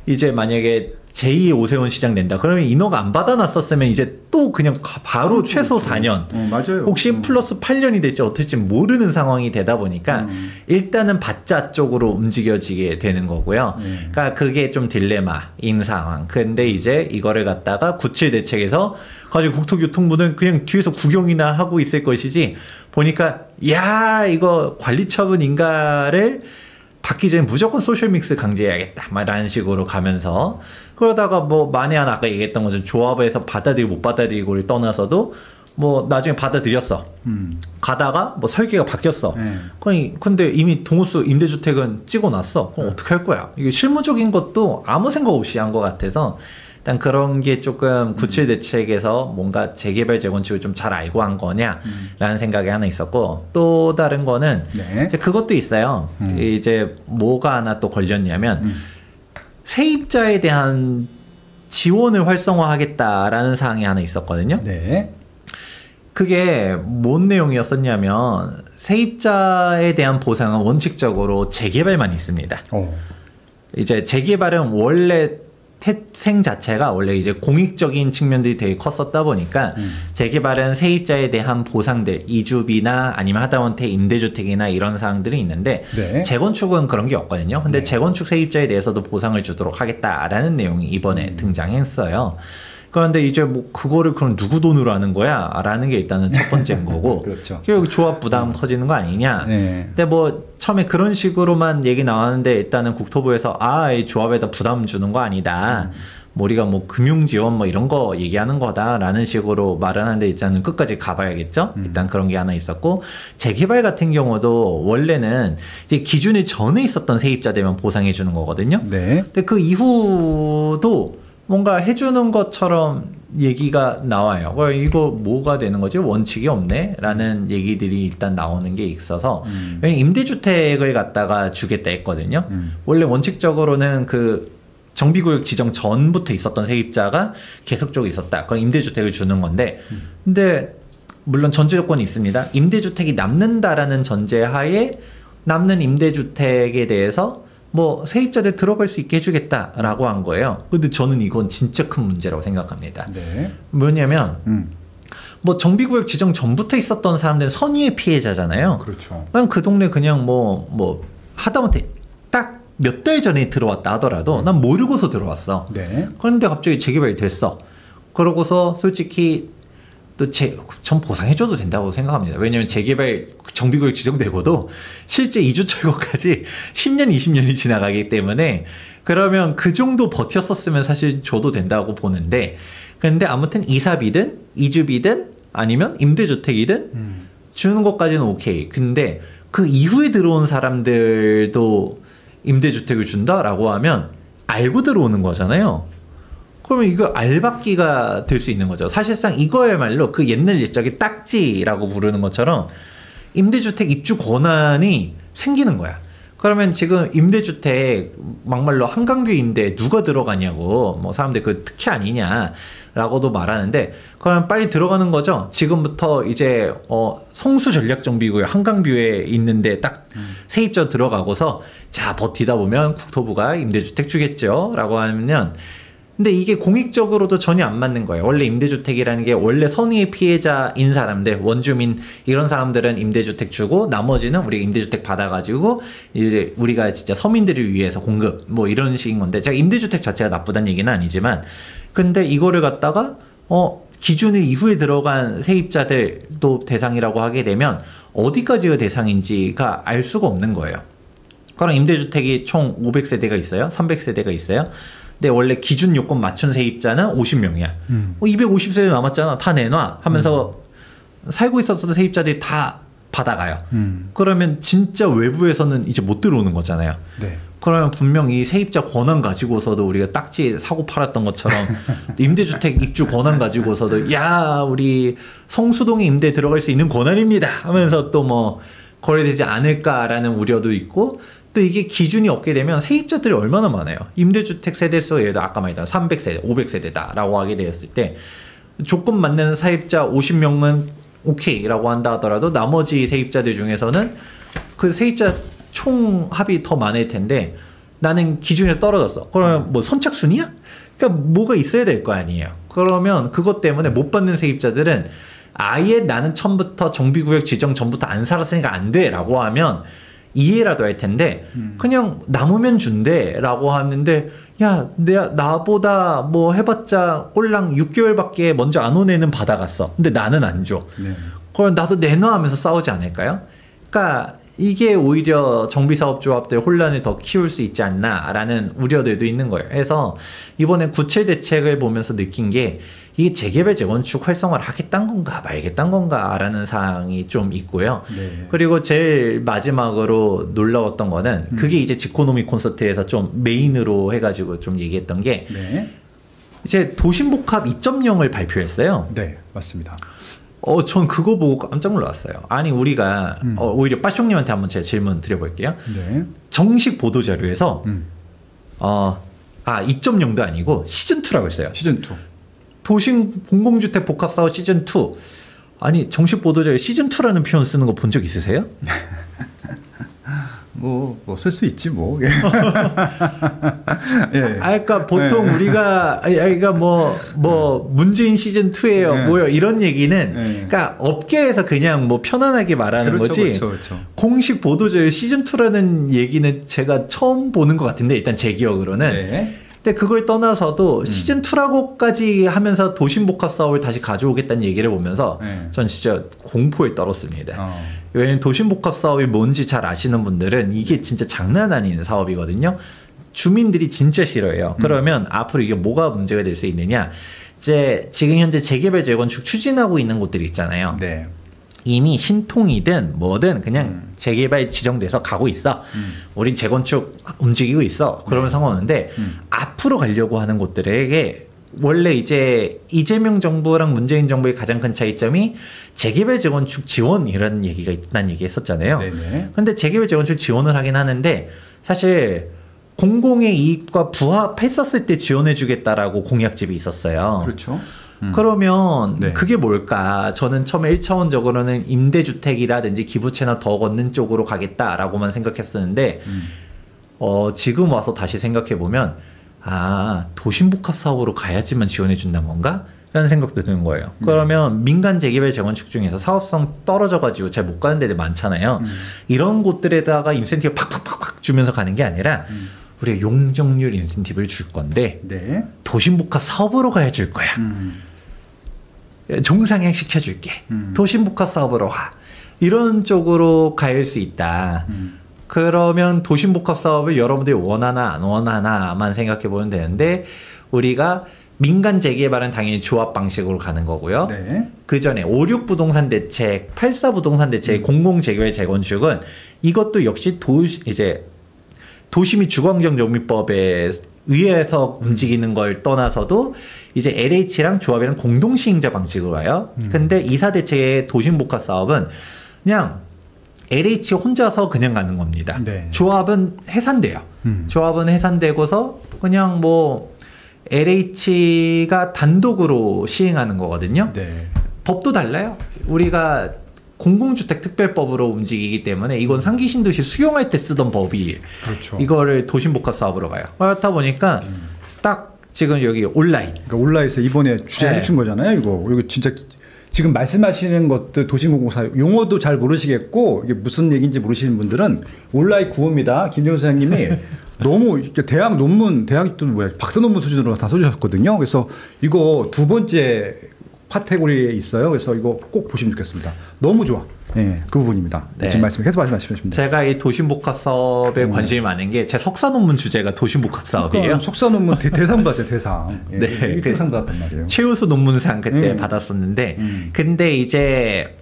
이제 만약에 제2의 오세훈 시장 낸다. 그러면 인허가 안 받아놨었으면 이제 또 그냥 바로 최소 4년. 맞아요. 혹시 플러스 8년이 될지 어떨지 모르는 상황이 되다 보니까 일단은 받자 쪽으로 움직여지게 되는 거고요. 그러니까 그게 좀 딜레마인 상황. 근데 이제 이거를 갖다가 97 대책에서 가지고 국토교통부는 그냥 뒤에서 구경이나 하고 있을 것이지 보니까 야 이거 관리처분 인가를 받기 전에 무조건 소셜믹스 강제해야겠다 라는 식으로 가면서 그러다가 뭐 만에 하나 아까 얘기했던 것처럼 조합에서 받아들이고 못 받아들이고를 떠나서도 뭐 나중에 받아들였어. 가다가 뭐 설계가 바뀌었어. 근데 이미 동호수 임대주택은 찍어놨어. 그럼 어떻게 할 거야? 이게 실무적인 것도 아무 생각 없이 한 것 같아서 일단 그런 게 조금 97 대책에서 뭔가 재개발 재건축을 좀 잘 알고 한 거냐라는 생각이 하나 있었고 또 다른 거는 이제 그것도 있어요. 이제 뭐가 하나 또 걸렸냐면 세입자에 대한 지원을 활성화하겠다라는 사항이 하나 있었거든요. 그게 뭔 내용이었었냐면 세입자에 대한 보상은 원칙적으로 재개발만 있습니다. 이제 재개발은 원래 태생 자체가 원래 이제 공익적인 측면들이 되게 컸었다 보니까 재개발은 세입자에 대한 보상들 이주비나 아니면 하다못해 임대주택이나 이런 사항들이 있는데 재건축은 그런 게 없거든요. 근데 재건축 세입자에 대해서도 보상을 주도록 하겠다라는 내용이 이번에 등장했어요. 그런데 이제 뭐 그거를 그럼 누구 돈으로 하는 거야? 라는 게 일단은 첫 번째인 거고 그렇죠. 결국 조합 부담 커지는 거 아니냐? 근데 뭐 처음에 그런 식으로만 얘기 나왔는데 일단은 국토부에서 이 조합에다 부담 주는 거 아니다. 뭐 우리가 뭐 금융 지원 뭐 이런 거 얘기하는 거다라는 식으로 말을 하는데 일단은 끝까지 가봐야겠죠. 일단 그런 게 하나 있었고 재개발 같은 경우도 원래는 이제 기준이 전에 있었던 세입자들만 보상해 주는 거거든요. 근데 그 이후도 뭔가 해주는 것처럼 얘기가 나와요. 이거 뭐가 되는 거지? 원칙이 없네? 라는 얘기들이 일단 나오는 게 있어서 왜냐면 임대주택을 갖다가 주겠다 했거든요. 원래 원칙적으로는 그 정비구역 지정 전부터 있었던 세입자가 계속적으로 있었다. 그럼 임대주택을 주는 건데 근데 물론 전제 조건이 있습니다. 임대주택이 남는다라는 전제하에 남는 임대주택에 대해서 뭐 세입자들 들어갈 수 있게 해주겠다라고 한 거예요. 근데 저는 이건 진짜 큰 문제라고 생각합니다. 뭐냐면 뭐 정비구역 지정 전부터 있었던 사람들은 선의의 피해자잖아요. 그렇죠. 난 그 동네 그냥 뭐 하다못해 딱 몇 달 전에 들어왔다 하더라도 난 모르고서 들어왔어. 그런데 갑자기 재개발이 됐어. 그러고서 솔직히 또 전 보상해줘도 된다고 생각합니다. 왜냐면 재개발 정비구역 지정되고도 실제 이주 철거까지 10년, 20년이 지나가기 때문에 그러면 그 정도 버텼었으면 사실 줘도 된다고 보는데 그런데 아무튼 이사비든 이주비든 아니면 임대주택이든 주는 것까지는 오케이. 근데 그 이후에 들어온 사람들도 임대주택을 준다라고 하면 알고 들어오는 거잖아요. 그러면 이거 알박기가 될 수 있는 거죠. 사실상 이거야말로 그 옛날 옛적에 딱지라고 부르는 것처럼 임대주택 입주 권한이 생기는 거야. 그러면 지금 임대주택 막말로 한강뷰 임대 누가 들어가냐고 뭐 사람들 그 특혜 아니냐라고도 말하는데 그럼 빨리 들어가는 거죠. 지금부터 이제 성수 전략정비구역 한강뷰에 있는데 딱 세입자 들어가고서 자 버티다 보면 국토부가 임대주택 주겠죠라고 하면 근데 이게 공익적으로도 전혀 안 맞는 거예요. 원래 임대주택이라는 게 원래 선의의 피해자인 사람들, 원주민 이런 사람들은 임대주택 주고 나머지는 우리가 임대주택 받아가지고 이제 우리가 진짜 서민들을 위해서 공급 뭐 이런 식인 건데 제가 임대주택 자체가 나쁘다는 얘기는 아니지만 근데 이거를 갖다가 기준을 이후에 들어간 세입자들도 대상이라고 하게 되면 어디까지가 대상인지가 알 수가 없는 거예요. 그럼 임대주택이 총 500세대가 있어요. 300세대가 있어요. 근데 원래 기준 요건 맞춘 세입자는 50명이야. 250세대 남았잖아. 다 내놔 하면서 살고 있었던 세입자들이 다 받아가요. 그러면 진짜 외부에서는 이제 못 들어오는 거잖아요. 네. 그러면 분명 이 세입자 권한 가지고서도 우리가 딱지 사고 팔았던 것처럼 임대주택 입주 권한 가지고서도 야 우리 성수동에 임대 들어갈 수 있는 권한입니다 하면서 또 뭐 거래되지 않을까라는 우려도 있고 또 이게 기준이 없게 되면 세입자들이 얼마나 많아요. 임대주택 세대수가 예를 들어 아까 말했던 300세대, 500세대다라고 하게 되었을 때 조건 맞는 세입자 50명은 오케이라고 한다 하더라도 나머지 세입자들 중에서는 그 세입자 총 합이 더 많을 텐데 나는 기준이 떨어졌어. 그러면 뭐 선착순이야? 그러니까 뭐가 있어야 될 거 아니에요. 그러면 그것 때문에 못 받는 세입자들은 아예 나는 처음부터 정비구역 지정 전부터 안 살았으니까 안 돼라고 하면 이해라도 할 텐데 그냥 남으면 준대라고 하는데 야 나보다 뭐 해봤자 꼴랑 6개월밖에 먼저 안 온 애는 받아갔어. 근데 나는 안 줘. 네. 그럼 나도 내놔 하면서 싸우지 않을까요? 그러니까 이게 오히려 정비사업조합들 혼란을 더 키울 수 있지 않나라는 우려들도 있는 거예요. 그래서 이번에 구체 대책을 보면서 느낀 게 이게 재개발 재건축 활성화를 하겠다는 건가 말겠다는 건가라는 사항이 좀 있고요. 네. 그리고 제일 마지막으로 놀라웠던 거는 그게 이제 지코노미 콘서트에서 좀 메인으로 해가지고 좀 얘기했던 게 네. 이제 도심복합 2.0을 발표했어요. 네, 맞습니다. 전 그거 보고 깜짝 놀랐어요. 아니 우리가 오히려 빠숑님한테 한번 제가 질문 드려볼게요. 네. 정식 보도 자료에서 2.0도 아니고 시즌2라고 했어요. 시즌2. 도심 공공주택 복합사업 시즌2. 아니 정식 보도 자료에 시즌2라는 표현 쓰는 거 본 적 있으세요? 뭐 쓸 수 있지 뭐. 예. 예. 그러니까 보통 예. 우리가 그러니까 뭐 문재인 시즌 2예요. 예. 뭐요 이런 얘기는 예. 그러니까 업계에서 그냥 뭐 편안하게 말하는 그렇죠, 거지. 그렇죠. 공식 보도자료 시즌 2라는 얘기는 제가 처음 보는 것 같은데 일단 제 기억으로는. 네. 근데 그걸 떠나서도 시즌 2라고까지 하면서 도심복합 사업을 다시 가져오겠다는 얘기를 보면서 전 진짜 공포에 떨었습니다. 왜냐면 도심복합 사업이 뭔지 잘 아시는 분들은 이게 진짜 장난 아닌 사업이거든요. 주민들이 진짜 싫어해요. 그러면 앞으로 이게 뭐가 문제가 될 수 있느냐? 이제 지금 현재 재개발 재건축 추진하고 있는 곳들이 있잖아요. 네. 이미 신통이든 뭐든 그냥 재개발 지정돼서 가고 있어. 우린 재건축 움직이고 있어. 그러면 상관없는데 앞으로 가려고 하는 곳들에게 원래 이제 이재명 정부랑 문재인 정부의 가장 큰 차이점이 재개발 재건축 지원이라는 얘기가 있다는 얘기 했었잖아요. 네네. 근데 재개발 재건축 지원을 하긴 하는데 사실 공공의 이익과 부합했었을 때 지원해 주겠다라고 공약집이 있었어요. 그렇죠. 그러면 네. 그게 뭘까? 저는 처음에 1차원적으로는 임대주택이라든지 기부채나 더 걷는 쪽으로 가겠다라고만 생각했었는데 지금 와서 다시 생각해보면 도심복합 사업으로 가야지만 지원해 준다는 건가? 라는 생각도 드는 거예요. 그러면 민간 재개발 재건축 중에서 사업성 떨어져가지고 잘 못 가는 데들 많잖아요. 이런 곳들에다가 인센티브 팍팍팍팍 주면서 가는 게 아니라 우리가 용적률 인센티브를 줄 건데 네. 도심복합 사업으로 가야 줄 거야. 종상향 시켜줄게. 도심복합 사업으로 와. 이런 쪽으로 갈 수 있다. 그러면 도심복합 사업을 여러분들이 원하나 안 원하나만 생각해 보면 되는데 우리가 민간 재개발은 당연히 조합 방식으로 가는 거고요. 네. 그 전에 56 부동산 대책, 84 부동산 대책, 공공 재개발 재건축은 이것도 역시 도시 및 주거환경정비법에 의해서 움직이는 걸 떠나서도 이제 LH랑 조합이랑 공동시행자 방식으로 와요. 근데 이사 대책의 도심복합 사업은 그냥 LH 혼자서 그냥 가는 겁니다. 네. 조합은 해산돼요. 조합은 해산되고서 그냥 뭐 LH가 단독으로 시행하는 거거든요. 네. 법도 달라요. 우리가 공공주택 특별법으로 움직이기 때문에 이건 상기 신도시 수용할 때 쓰던 법이 그렇죠. 이거를 도심복합 사업으로 가요. 그렇다 보니까 딱 지금 여기 온라인. 그러니까 온라인에서 이번에 주제해 네. 준 거잖아요. 이거 진짜 지금 말씀하시는 것들 도심공사 용어도 잘 모르시겠고 이게 무슨 얘기인지 모르시는 분들은 온라인 구호입니다. 김정은 선생님이 너무 대학 논문, 대학 또 뭐야 박사 논문 수준으로 다 써주셨거든요. 그래서 이거 두 번째 카테고리에 있어요. 그래서 이거 꼭 보시면 좋겠습니다. 너무 좋아. 예, 그 부분입니다. 네. 지금 계속 말씀하시면 제가 이 도심복합 사업에 관심이 많은 게 제 석사 논문 주제가 도심복합 사업이에요. 그러니까 석사 논문 대상 받았죠, 대상. 예, 네, 대상 받았단 말이에요. 최우수 논문상 그때 받았었는데, 근데 이제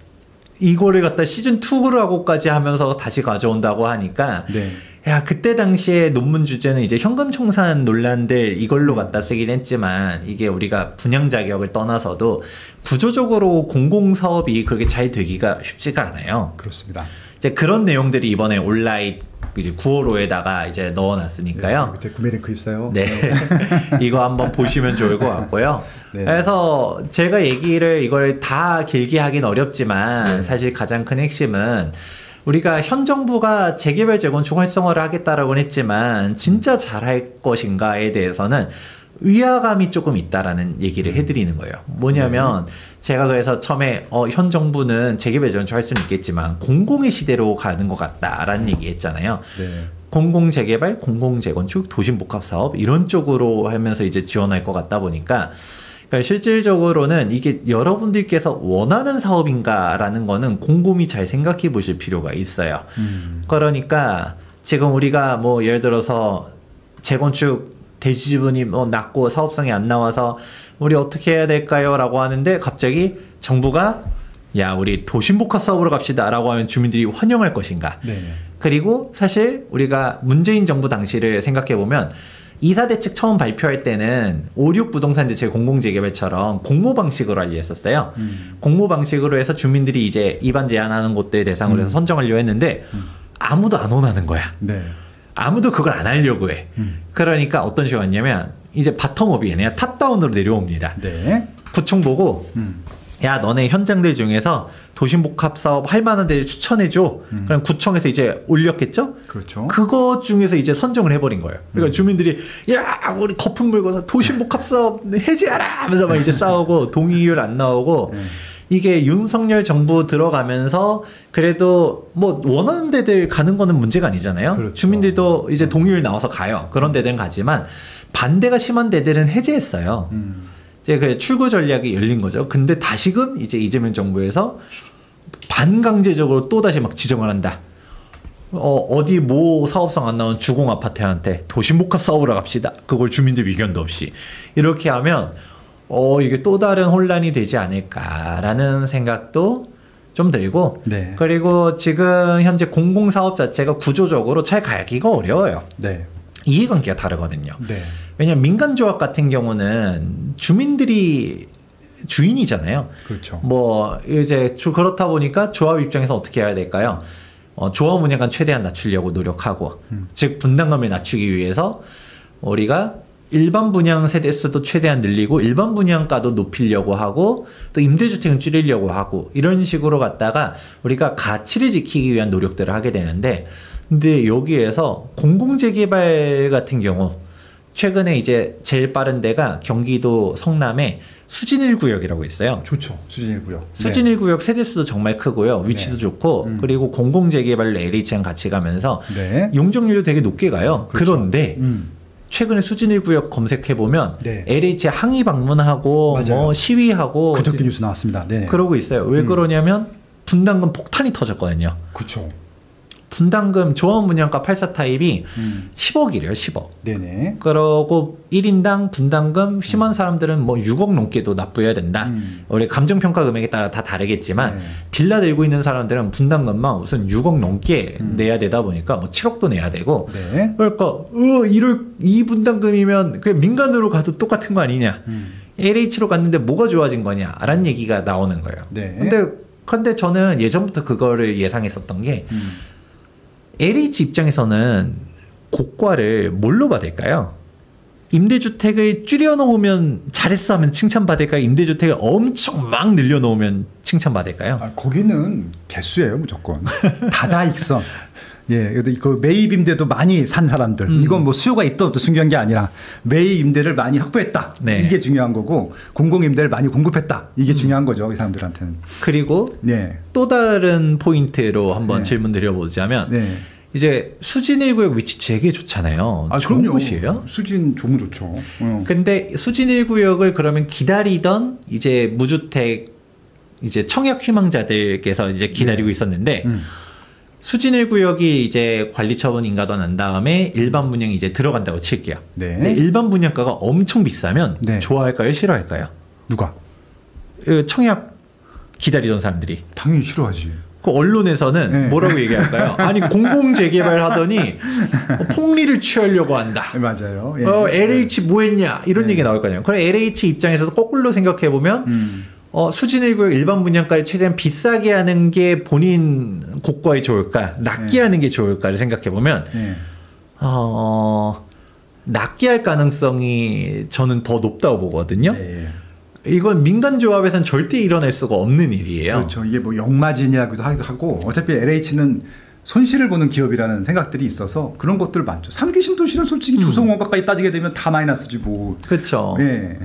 이거를 갖다 시즌 2라고까지 하면서 다시 가져온다고 하니까. 네. 야, 그때 당시에 논문 주제는 이제 현금 청산 논란들 이걸로 갖다 쓰긴 했지만 이게 우리가 분양 자격을 떠나서도 구조적으로 공공사업이 그렇게 잘 되기가 쉽지가 않아요. 그렇습니다. 이제 그런 내용들이 이번에 온라인 이제 9호로에다가 이제 넣어놨으니까요. 네, 밑에 구매 링크 있어요. 네, 이거 한번 보시면 좋을 것 같고요. 네. 그래서 제가 얘기를 이걸 다 길게 하긴 어렵지만 사실 가장 큰 핵심은 우리가 현 정부가 재개발 재건축 활성화를 하겠다라고는 했지만 진짜 잘할 것인가에 대해서는 위화감이 조금 있다라는 얘기를 해드리는 거예요. 뭐냐면 제가 그래서 처음에 현 정부는 재개발 재건축 할 수는 있겠지만 공공의 시대로 가는 것 같다라는 얘기 했잖아요. 네. 공공 재개발, 공공 재건축, 도심 복합 사업 이런 쪽으로 하면서 이제 지원할 것 같다 보니까 그러니까 실질적으로는 이게 여러분들께서 원하는 사업인가라는 거는 곰곰이 잘 생각해 보실 필요가 있어요. 그러니까 지금 우리가 뭐 예를 들어서 재건축 대지분이 뭐 낮고 사업성이 안 나와서 우리 어떻게 해야 될까요? 라고 하는데 갑자기 정부가 야 우리 도심복합 사업으로 갑시다 라고 하면 주민들이 환영할 것인가. 네. 그리고 사실 우리가 문재인 정부 당시를 생각해 보면 2사 대책 처음 발표할 때는 5.6 부동산 대책 공공재개발처럼 공모 방식으로 하려 했었어요. 공모 방식으로 해서 주민들이 이제 입안 제한하는 곳들 대상으로 해서 선정하려고 했는데 아무도 안 원하는 거야. 네. 아무도 그걸 안 하려고 해. 그러니까 어떤 식으로 왔냐면 이제 바텀업이 아니라 탑다운으로 내려옵니다. 네. 구청 보고 야 너네 현장들 중에서 도심복합 사업 할 만한 데를 추천해줘. 그럼 구청에서 이제 올렸겠죠? 그렇죠. 그것 중에서 이제 선정을 해버린 거예요. 그러니까 주민들이 야 우리 거품 물고서 도심복합 사업 해제하라 하면서 막 이제 싸우고 동의율 안 나오고 이게 윤석열 정부 들어가면서 그래도 뭐 원하는 데들 가는 거는 문제가 아니잖아요. 그렇죠. 주민들도 이제 동의율 나와서 가요. 그런 데들은 가지만 반대가 심한 데들은 해제했어요. 이제 그 출구 전략이 열린 거죠. 근데 다시금 이제 이재명 정부에서 반강제적으로 또 다시 막 지정을 한다. 어디 뭐 사업성 안 나온 주공 아파트한테 도심복합 사업으로 갑시다. 그걸 주민들 의견도 없이 이렇게 하면 이게 또 다른 혼란이 되지 않을까라는 생각도 좀 들고 네. 그리고 지금 현재 공공사업 자체가 구조적으로 잘 가기가 어려워요. 네. 이해관계가 다르거든요. 네. 왜냐하면 민간조합 같은 경우는 주민들이 주인이잖아요. 그렇죠. 뭐 이제 그렇다 보니까 조합 입장에서 어떻게 해야 될까요? 조합 운영간 최대한 낮추려고 노력하고 즉 분담금을 낮추기 위해서 우리가 일반 분양 세대 수도 최대한 늘리고 일반 분양가도 높이려고 하고 또 임대주택은 줄이려고 하고 이런 식으로 갔다가 우리가 가치를 지키기 위한 노력들을 하게 되는데 근데 여기에서 공공재개발 같은 경우 최근에 이제 제일 빠른 데가 경기도 성남에 수진 1구역이라고 있어요. 좋죠. 수진 1구역. 수진 1구역 세대수도 정말 크고요. 위치도 네. 좋고 그리고 공공재개발로 LH랑 같이 가면서 네. 용적률도 되게 높게 가요. 그렇죠. 그런데 최근에 수진 1구역 검색해보면 네. LH 항의 방문하고 맞아요. 뭐 시위하고 그저께 뉴스 나왔습니다. 네. 그러고 있어요. 왜 그러냐면 분담금 폭탄이 터졌거든요. 그렇죠. 분담금 조합 분양가 84 타입이 10억이래요. 10억. 네네. 그러고 1인당 분담금 심한 사람들은 뭐 6억 넘게도 납부해야 된다. 우리 감정평가 금액에 따라 다 다르겠지만 네. 빌라 들고 있는 사람들은 분담금만 우선 6억 넘게 내야 되다 보니까 뭐 7억도 내야 되고 네. 그러니까 이 분담금이면 그냥 민간으로 가도 똑같은 거 아니냐. LH로 갔는데 뭐가 좋아진 거냐라는 얘기가 나오는 거예요. 네. 근데 근데 저는 예전부터 그거를 예상했었던 게 LH 입장에서는 고과를 뭘로 받을까요? 임대주택을 줄여놓으면 잘했어 하면 칭찬받을까요? 임대주택을 엄청 막 늘려놓으면 칭찬받을까요? 거기는 개수예요 무조건. 다다익선. 예, 그 매입 임대도 많이 산 사람들. 이건 뭐 수요가 있다 없다 중요한 게 아니라 매입 임대를 많이 확보했다. 네. 이게 중요한 거고 공공 임대를 많이 공급했다. 이게 중요한 거죠 이 사람들한테는. 그리고 네. 또 다른 포인트로 한번 네. 질문 드려보자면 네. 이제 수진 1구역 위치 되게 좋잖아요. 좋은 그럼요. 곳이에요. 수진 너무 좋죠. 근데 수진 1구역을 그러면 기다리던 이제 무주택 이제 청약 희망자들께서 이제 기다리고 있었는데 수진 1구역이 이제 관리 처분 인가도 난 다음에 일반 분양이 이제 들어간다고 칠게요. 네. 근데 일반 분양가가 엄청 비싸면 네. 좋아할까요? 싫어할까요? 누가? 청약 기다리던 사람들이. 당연히 싫어하지. 그 언론에서는 네. 뭐라고 얘기할까요? 아니 공공 재개발 하더니 폭리를 취하려고 한다. 맞아요. 예. LH 뭐했냐 이런 네. 얘기 나올 거잖아요. 그럼 LH 입장에서도 거꾸로 생각해 보면 수진 1구역 일반 분양가를 최대한 비싸게 하는 게 본인 고가에 좋을까, 낮게 네. 하는 게 좋을까를 생각해 보면 예. 낮게 할 가능성이 저는 더 높다고 보거든요. 예. 이건 민간 조합에서는 절대 일어날 수가 없는 일이에요. 그렇죠. 이게 뭐 역마진이라고도 하고 어차피 LH는 손실을 보는 기업이라는 생각들이 있어서 그런 것들 많죠. 3기 신도시는 솔직히 조성원 가까이 따지게 되면 다 마이너스지 뭐. 그렇죠. 예.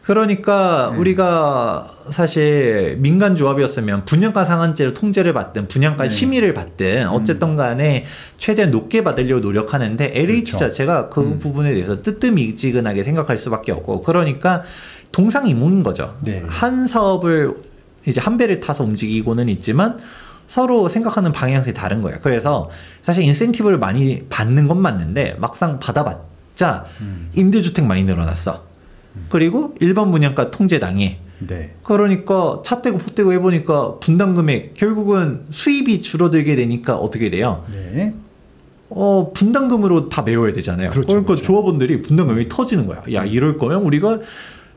그러니까 네. 우리가 사실 민간 조합이었으면 분양가 상한제로 통제를 받든 분양가 네. 심의를 받든 어쨌든 간에 최대한 높게 받으려고 노력하는데 LH 그렇죠. 자체가 그 부분에 대해서 뜨뜻미지근하게 생각할 수밖에 없고 그러니까 동상이몽인 거죠. 네. 한 사업을 이제 한 배를 타서 움직이고는 있지만 서로 생각하는 방향이 다른 거예요. 그래서 사실 인센티브를 많이 받는 건 맞는데 막상 받아봤자 임대주택 많이 늘어났어. 그리고 일반 분양가 통제당해. 네. 그러니까 차 떼고 포 떼고 해보니까 분담 금액 결국은 수입이 줄어들게 되니까 어떻게 돼요? 네. 분담금으로 다 메워야 되잖아요. 그렇죠, 그러니까 그렇죠. 조합원들이 분담금이 터지는 거야. 야 이럴 거면 우리가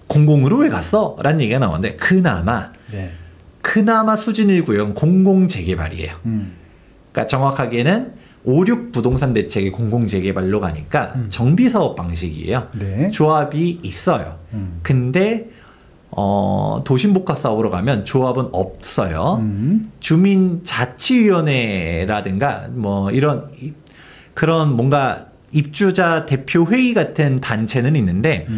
공공으로 왜 갔어? 라는 얘기가 나오는데 네. 그나마 수진 1구역은 공공 재개발이에요. 그러니까 정확하게는 5, 6 부동산 대책의 공공 재개발로 가니까 정비 사업 방식이에요. 네. 조합이 있어요. 근데 도심복합 사업으로 가면 조합은 없어요. 주민자치위원회라든가 뭐 이런 그런 뭔가 입주자 대표 회의 같은 단체는 있는데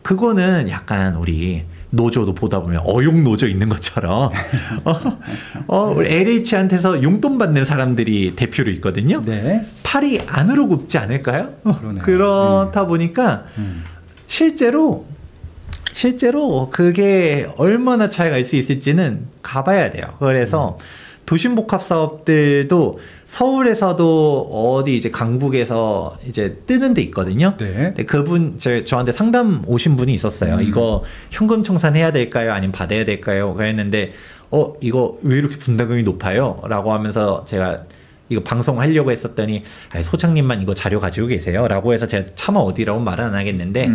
그거는 약간 우리 노조도 보다 보면 어용 노조 있는 것처럼 우리 LH한테서 용돈 받는 사람들이 대표로 있거든요. 네. 팔이 안으로 굽지 않을까요? 그러네요. 그렇다 보니까 실제로 그게 얼마나 잘 갈 수 있을지는 가봐야 돼요. 그래서 도심복합 사업들도 서울에서도 어디 이제 강북에서 이제 뜨는 데 있거든요. 네. 근데 그분 저한테 상담 오신 분이 있었어요. 이거 현금 청산해야 될까요? 아니면 받아야 될까요? 그랬는데 이거 왜 이렇게 분담금이 높아요? 라고 하면서 제가 이거 방송하려고 했었더니 소장님만 이거 자료 가지고 계세요? 라고 해서 제가 차마 어디라고 말은 안 하겠는데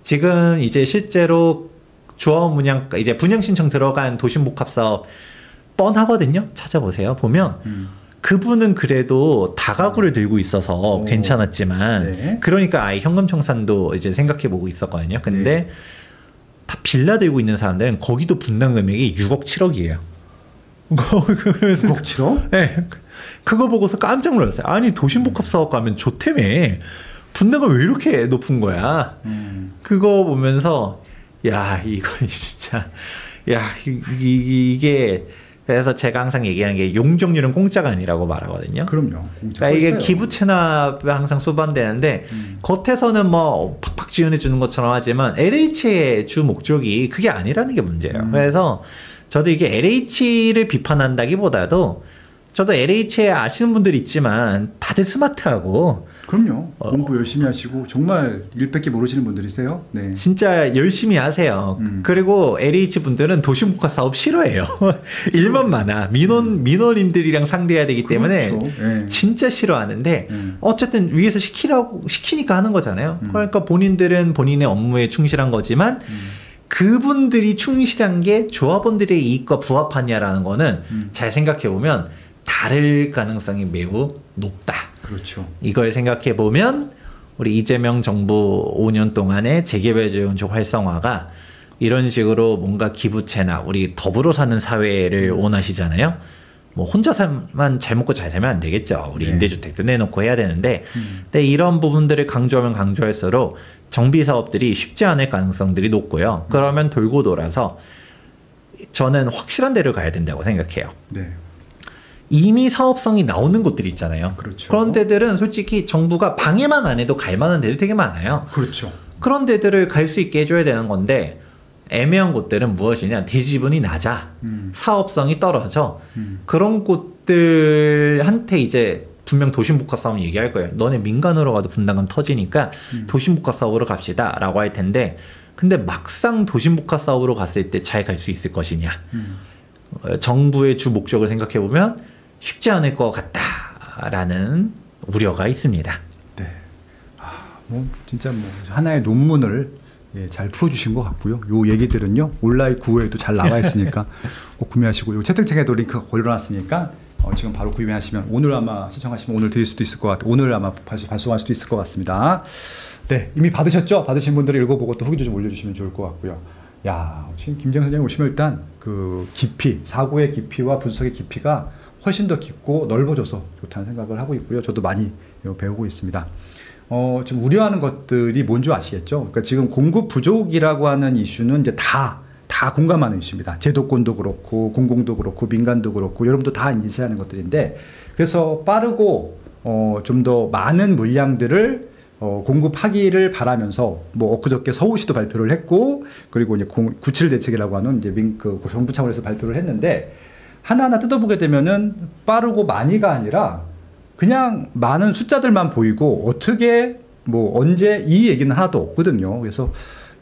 지금 이제 실제로 조합 분양가 이제 분양 신청 들어간 도심복합 사업 뻔하거든요. 찾아보세요. 보면 그분은 그래도 다가구를 들고 있어서 괜찮았지만 네. 그러니까 아예 현금 청산도 이제 생각해보고 있었거든요. 근데 다 빌라 들고 있는 사람들은 거기도 분담 금액이 6억 7억이에요. 6억 7억? 네. 그거 보고서 깜짝 놀랐어요. 아니 도심복합 사업 가면 좋다며 분담금 왜 이렇게 높은 거야? 그거 보면서 야 이거 진짜 야 이게 그래서 제가 항상 얘기하는 게 용적률은 공짜가 아니라고 말하거든요. 그럼요. 그러니까 이게 기부 체납에 항상 수반되는데 겉에서는 뭐 팍팍 지원해 주는 것처럼 하지만 LH의 주 목적이 그게 아니라는 게 문제예요. 그래서 저도 이게 LH를 비판한다기보다도 저도 LH에 아시는 분들이 있지만 다들 스마트하고 그럼요. 공부 열심히 하시고 정말 일밖에 모르시는 분들이세요. 네. 진짜 열심히 하세요. 그리고 LH 분들은 도심복합 사업 싫어해요. 일만 많아. 민원인들이랑 상대해야 되기 때문에 그렇죠. 네. 진짜 싫어하는데 어쨌든 위에서 시키니까 하는 거잖아요. 그러니까 본인들은 본인의 업무에 충실한 거지만 그분들이 충실한 게 조합원들의 이익과 부합하냐라는 거는 잘 생각해 보면 다를 가능성이 매우 높다. 그렇죠. 이걸 생각해 보면 우리 이재명 정부 5년 동안의 재개발 지원적 활성화가 이런 식으로 뭔가 기부채나 우리 더불어 사는 사회를 원하시잖아요. 뭐 혼자만 잘 먹고 잘 살면 안 되겠죠. 우리 임대주택도 내놓고 해야 되는데, 근데 이런 부분들을 강조하면 강조할수록 정비 사업들이 쉽지 않을 가능성들이 높고요. 그러면 돌고 돌아서 저는 확실한 데를 가야 된다고 생각해요. 네. 이미 사업성이 나오는 곳들이 있잖아요. 그렇죠. 그런 데들은 솔직히 정부가 방해만 안 해도 갈 만한 데들 되게 많아요. 그렇죠. 그런 데들을 갈 수 있게 해줘야 되는 건데 애매한 곳들은 무엇이냐? 대지분이 낮아. 사업성이 떨어져. 그런 곳들한테 이제 분명 도심복합 사업 얘기할 거예요. 너네 민간으로 가도 분담금 터지니까 도심복합 사업으로 갑시다 라고 할 텐데, 근데 막상 도심복합 사업으로 갔을 때 잘 갈 수 있을 것이냐. 정부의 주 목적을 생각해 보면 쉽지 않을 것 같다라는 우려가 있습니다. 네. 뭐 진짜 뭐 하나의 논문을 잘 풀어주신 것 같고요. 요 얘기들은요 온라인 구호에도 잘 나와 있으니까 꼭 구매하시고, 요 채팅창에도 링크가 걸려놨으니까 지금 바로 구매하시면 오늘 아마 시청하시면 오늘 드릴 수도 있을 것 같아요. 오늘 아마 발송할 수도 있을 것 같습니다. 네, 이미 받으셨죠? 받으신 분들이 읽어보고 또 후기도 좀 올려주시면 좋을 것 같고요. 야, 지금 김재영 선생님 오시면 일단 그 깊이, 사고의 깊이와 분석의 깊이가 훨씬 더 깊고 넓어져서 좋다는 생각을 하고 있고요. 저도 많이 배우고 있습니다. 지금 우려하는 것들이 뭔지 아시겠죠? 그러니까 지금 공급 부족이라고 하는 이슈는 이제 다 공감하는 이슈입니다. 제도권도 그렇고 공공도 그렇고 민간도 그렇고 여러분도 다 인지하는 것들인데, 그래서 빠르고 좀 더 많은 물량들을 공급하기를 바라면서 뭐 엊그저께 서울시도 발표를 했고, 그리고 이제 97 대책이라고 하는 이제 그 정부 차원에서 발표를 했는데, 하나하나 뜯어보게 되면은 빠르고 많이가 아니라 그냥 많은 숫자들만 보이고 어떻게 뭐 언제 이 얘기는 하나도 없거든요. 그래서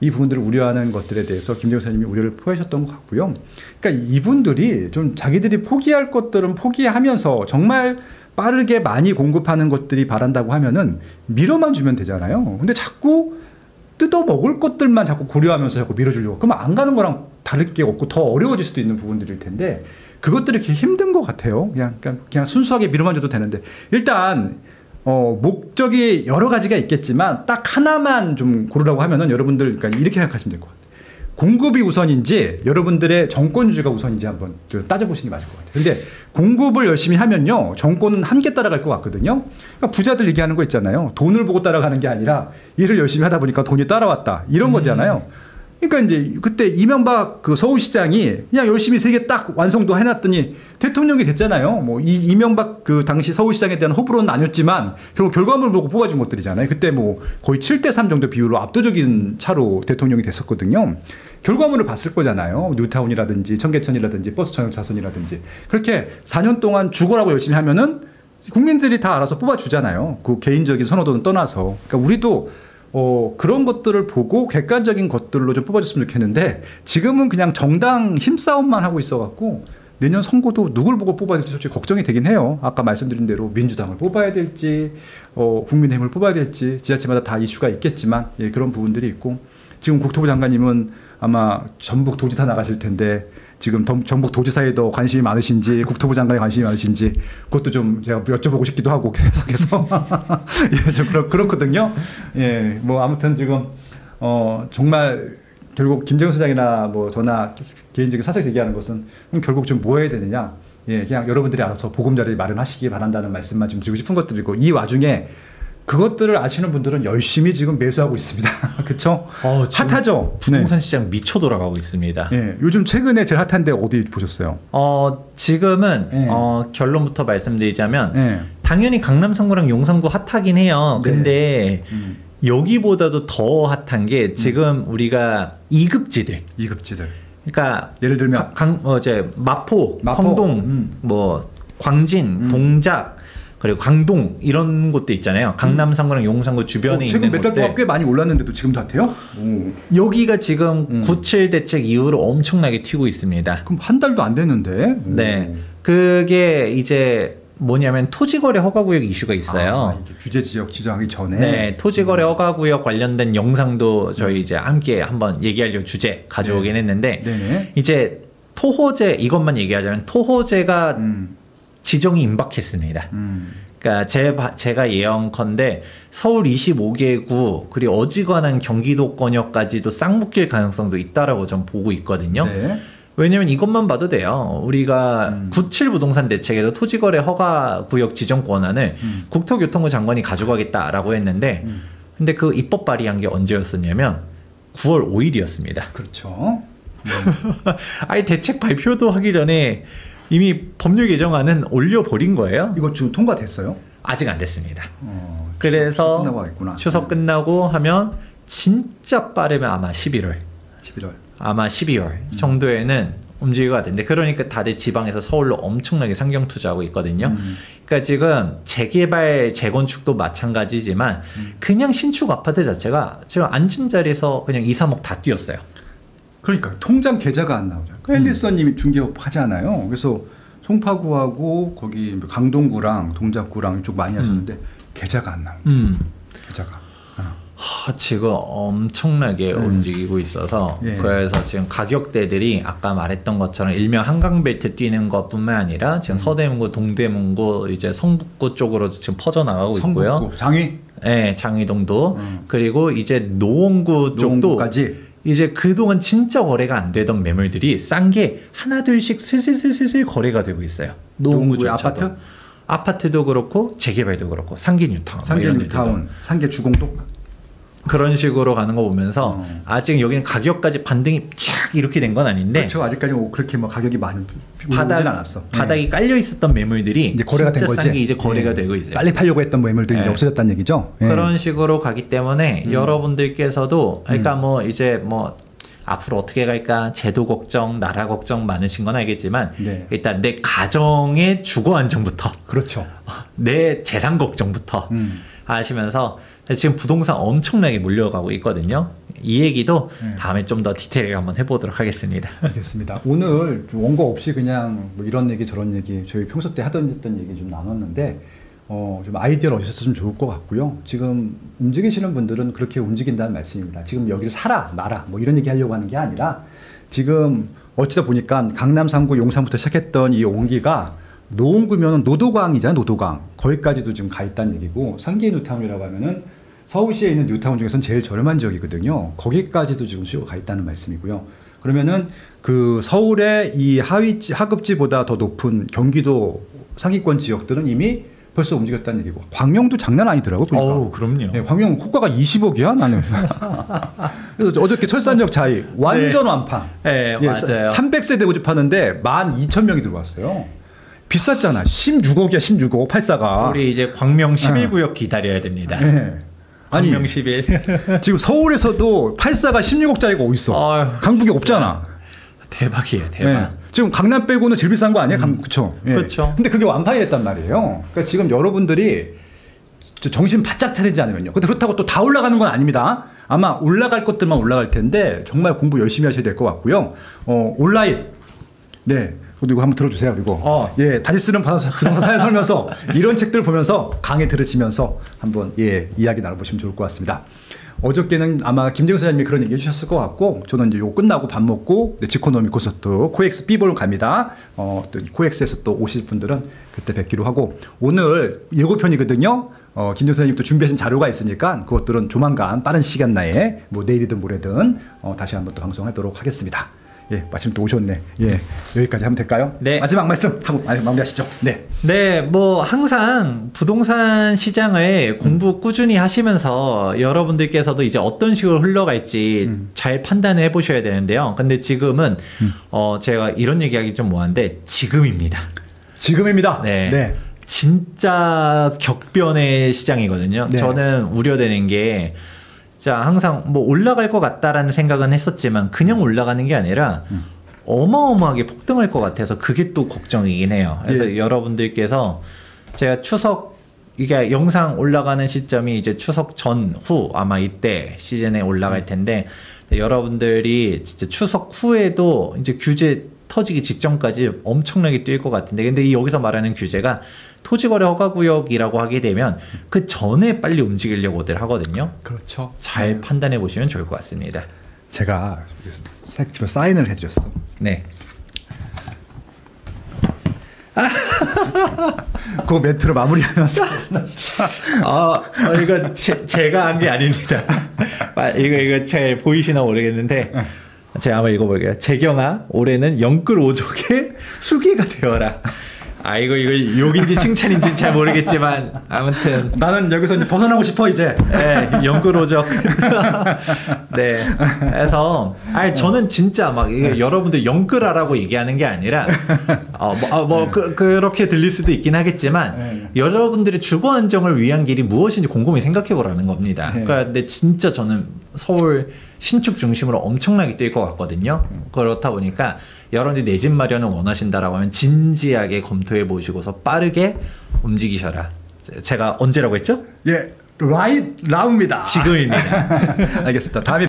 이 부분들을 우려하는 것들에 대해서 김재영 선생님이 우려를 표하셨던 것 같고요. 그러니까 이분들이 좀 자기들이 포기할 것들은 포기하면서 정말 빠르게 많이 공급하는 것들이 바란다고 하면은 밀어만 주면 되잖아요. 근데 자꾸 뜯어 먹을 것들만 자꾸 고려하면서 자꾸 밀어주려고. 그럼 안 가는 거랑 다를 게 없고 더 어려워질 수도 있는 부분들일 텐데, 그것들이 이렇게 힘든 것 같아요. 그냥 순수하게 밀어만 줘도 되는데, 일단 목적이 여러 가지가 있겠지만 딱 하나만 좀 고르라고 하면은 여러분들 그러니까 이렇게 생각하시면 될 것 같아요. 공급이 우선인지 여러분들의 정권주의가 우선인지 한번 따져보시는 게 맞을 것 같아요. 근데 공급을 열심히 하면요 정권은 함께 따라갈 것 같거든요. 그러니까 부자들 얘기하는 거 있잖아요. 돈을 보고 따라가는 게 아니라 일을 열심히 하다 보니까 돈이 따라왔다, 이런 거잖아요. 그러니까 이제 그때 이명박 그 서울시장이 그냥 열심히 세 개 딱 완성도 해놨더니 대통령이 됐잖아요. 뭐 이명박 그 당시 서울시장에 대한 호불호는 아니었지만 결국 결과물을 보고 뽑아준 것들이잖아요. 그때 뭐 거의 7대3 정도 비율로 압도적인 차로 대통령이 됐었거든요. 결과물을 봤을 거잖아요. 뉴타운이라든지 청계천이라든지 버스 전용 차선이라든지. 그렇게 4년 동안 죽어라고 열심히 하면은 국민들이 다 알아서 뽑아주잖아요. 그 개인적인 선호도는 떠나서. 그러니까 우리도 그런 것들을 보고 객관적인 것들로 좀 뽑아줬으면 좋겠는데, 지금은 그냥 정당 힘싸움만 하고 있어갖고 내년 선거도 누굴 보고 뽑아야 될지 솔직히 걱정이 되긴 해요. 아까 말씀드린 대로 민주당을 뽑아야 될지 국민의힘을 뽑아야 될지 지자체마다 다 이슈가 있겠지만 그런 부분들이 있고, 지금 국토부 장관님은 아마 전북 도지사 나가실 텐데 지금 전북 도지사에 더 관심이 많으신지 국토부 장관에 관심이 많으신지 그것도 좀 제가 여쭤보고 싶기도 하고 계속해서 예, 좀 그렇거든요. 예, 뭐 아무튼 지금 정말 결국 김재훈 소장이나 뭐 저나 개인적인 사석에서 얘기하는 것은 결국 좀 뭐 해야 되느냐. 예, 그냥 여러분들이 알아서 보금자리 마련하시기 바란다는 말씀만 좀 드리고 싶은 것들이고, 이 와중에 그것들을 아시는 분들은 열심히 지금 매수하고 있습니다. 그렇죠? 핫하죠. 부동산 시장 미쳐 돌아가고 있습니다. 예, 요즘 최근에 제일 핫한데 어디 보셨어요? 지금은 결론부터 말씀드리자면 당연히 강남 3구랑 용산구 핫하긴 해요. 네. 근데 여기보다도 더 핫한 게 지금 우리가 이급지들. 그러니까 예를 들면 마포, 성동, 뭐 광진, 동작, 그리고 강동 이런 곳도 있잖아요. 강남 3구랑 용산구 주변에 있는 최근 몇 달 곳들. 동안 꽤 많이 올랐는데도 지금도 핫해요? 여기가 지금 97 대책 이후로 엄청나게 튀고 있습니다. 그럼 한 달도 안 됐는데? 네, 그게 이제 뭐냐면 토지거래 허가구역 이슈가 있어요. 이게 규제 지역 지정하기 전에. 네, 토지거래 허가구역 관련된 영상도 저희 이제 함께 한번 얘기하려고 주제 가져오긴 했는데 네네. 이제 토호제 이것만 얘기하자면 토호제가 지정이 임박했습니다. 그러니까 제가 예언컨대 서울 25개구 그리고 어지간한 경기도권역까지도 싹 묶일 가능성도 있다라고 좀 보고 있거든요. 네. 왜냐면 이것만 봐도 돼요. 우리가 97 부동산 대책에서 토지거래 허가 구역 지정 권한을 국토교통부 장관이 가져가겠다라고 했는데 근데 그 입법 발의한 게 언제였었냐면 9월 5일이었습니다. 그렇죠. 아니 대책 발표도 하기 전에 이미 법률 개정안은 올려버린 거예요. 이거 지금 통과됐어요? 아직 안 됐습니다. 추석 그래서 끝나고 하겠구나. 추석 끝나고 하면 진짜 빠르면 아마 11월. 11월. 아마 12월 정도에는 움직일 것 같은데 그러니까 다들 지방에서 서울로 엄청나게 상경 투자하고 있거든요. 그러니까 지금 재개발, 재건축도 마찬가지지만 그냥 신축 아파트 자체가 지금 앉은 자리에서 그냥 2, 3억 다 뛰었어요. 그러니까 통장 계좌가 안 나오죠. 앨리스님이 중개업 하잖아요. 그래서 송파구하고 거기 강동구랑 동작구랑 이쪽 많이 하셨는데 계좌가 안 나옵니다. 계좌가. 지금 엄청나게 움직이고 있어서 그래서 지금 가격대들이 아까 말했던 것처럼 일명 한강벨트 뛰는 것뿐만 아니라 지금 서대문구, 동대문구, 이제 성북구 쪽으로 지금 퍼져나가고 있고요. 성북구, 장위? 네, 장위동도 그리고 이제 노원구 쪽도 노원구까지? 이제 그동안 진짜 거래가 안 되던 매물들이 싼 게 하나 둘씩 슬슬 거래가 되고 있어요. 노원구 아파트? 아파트도 그렇고 재개발도 그렇고 상계 뉴타운, 상계 뉴타운, 상계 주공도 그런 식으로 가는 거 보면서 아직 여기는 가격까지 반등이 쫙 이렇게 된 건 아닌데 그렇죠. 아직까지 그렇게 뭐 가격이 많이 오르진 않았어. 바닥이 깔려 있었던 매물들이 이제 거래가 된 거지. 싼 게 이제 거래가 되고 있어요. 빨리 팔려고 했던 매물들이 이제 없어졌다는 얘기죠. 그런 식으로 가기 때문에 여러분들께서도 그러니까 뭐 이제 뭐 앞으로 어떻게 갈까 제도 걱정, 나라 걱정 많으신 건 알겠지만 일단 내 가정의 주거 안정부터 그렇죠. 내 재산 걱정부터 하시면서 지금 부동산 엄청나게 몰려가고 있거든요. 이 얘기도 다음에 좀 더 디테일하게 한번 해보도록 하겠습니다. 알겠습니다. 오늘 원고 없이 그냥 뭐 이런 얘기 저런 얘기 저희 평소 때 했던 얘기 좀 나눴는데 좀 아이디어를 얻으셨으면 좋을 것 같고요. 지금 움직이시는 분들은 그렇게 움직인다는 말씀입니다. 지금 여기를 사라 마라 뭐 이런 얘기 하려고 하는 게 아니라 지금 어찌다 보니까 강남 3구 용산부터 시작했던 이 온기가 노원구면 노도강이잖아요. 노도강 거기까지도 지금 가 있다는 얘기고 상계 뉴타운이라고 하면은 서울시에 있는 뉴타운 중에서는 제일 저렴한 지역이거든요. 거기까지도 지금 수요가 가 있다는 말씀이고요. 그러면은 그 서울의 이 하급지보다 더 높은 경기도 상위권 지역들은 이미 벌써 움직였다는 얘기고 광명도 장난 아니더라고요. 보니까. 그럼요. 네, 광명 호가가 20억이야 나는. 그래서 어저께 철산역 자이 완전 완판. 네, 맞아요. 300세대 고집하는데 12,000명이 들어왔어요. 비쌌잖아. 16억이야 16억 84가. 우리 이제 광명 11구역 기다려야 됩니다. 네. 아니 광명 11. 지금 서울에서도 84가 16억짜리가 어딨어. 강북에 없잖아. 대박이에요, 대박. 네. 지금 강남 빼고는 제일 비싼 거 아니야? 그렇죠. 예. 그렇죠. 근데 그게 완판이 됐단 말이에요. 그러니까 지금 여러분들이 정신 바짝 차리지 않으면요. 근데 그렇다고 또 다 올라가는 건 아닙니다. 아마 올라갈 것들만 올라갈 텐데 정말 공부 열심히 하셔야 될 것 같고요. 온라인. 네. 그리고 한번 들어주세요. 그리고 예, 다시 쓰는 부동산 사회 살면서 이런 책들 보면서 강의 들으시면서 한번 이야기 나눠보시면 좋을 것 같습니다. 어저께는 아마 김재훈 소장님이 그런 얘기 해주셨을 것 같고 저는 이제 요 끝나고 밥 먹고 지코노미 콘서트 코엑스 B볼 갑니다. 또 코엑스에서 또 오실 분들은 그때 뵙기로 하고 오늘 예고편이거든요. 김재훈 소장님 또 준비하신 자료가 있으니까 그것들은 조만간 빠른 시간 내에 뭐 내일이든 모레든 다시 한번 또 방송하도록 하겠습니다. 예, 마침 또 오셨네. 예, 여기까지 하면 될까요? 네. 마지막 말씀 하고 마무리하시죠. 네. 네, 뭐 항상 부동산 시장을 공부 꾸준히 하시면서 여러분들께서도 이제 어떤 식으로 흘러갈지 잘 판단을 해보셔야 되는데요. 근데 지금은 제가 이런 얘기하기 좀 뭐한데 지금입니다. 지금입니다. 네. 네. 진짜 격변의 시장이거든요. 네. 저는 우려되는 게 자, 항상 뭐 올라갈 것 같다라는 생각은 했었지만 그냥 올라가는 게 아니라 어마어마하게 폭등할 것 같아서 그게 또 걱정이긴 해요. 그래서 여러분들께서 제가 추석 이게 영상 올라가는 시점이 이제 추석 전후 아마 이때 시즌에 올라갈 텐데 여러분들이 진짜 추석 후에도 이제 규제 터지기 직전까지 엄청나게 뛸 것 같은데, 근데 이 여기서 말하는 규제가 토지거래 허가구역이라고 하게 되면 그 전에 빨리 움직이려고들 하거든요. 그렇죠. 잘 판단해 보시면 좋을 것 같습니다. 제가 집에 사인을 해드렸어. 네. 그 멘트로 마무리하면서 이거 제가 한 게 아닙니다. 이거 잘 보이시나 모르겠는데 제가 한번 읽어볼게요. 재경아, 올해는 영끌5족의 수기가 되어라. 이거 욕인지 칭찬인지 잘 모르겠지만 아무튼 나는 여기서 이제 벗어나고 싶어 이제. 네, 영끌5족. 네, 그래서 저는 진짜 막 이게 여러분들 영끌하라고 얘기하는 게 아니라 그렇게 들릴 수도 있긴 하겠지만 여러분들의 주거 안정을 위한 길이 무엇인지 곰곰이 생각해 보라는 겁니다. 그러니까 근데 진짜 저는 서울 신축 중심으로 엄청나게 뛸 것 같거든요. 그렇다 보니까 여러분들이 내 집 마련을 원하신다라고 하면 진지하게 검토해 보시고서 빠르게 움직이셔라. 제가 언제라고 했죠? 예, 라우입니다. 지금입니다. 알겠습니다. 다음에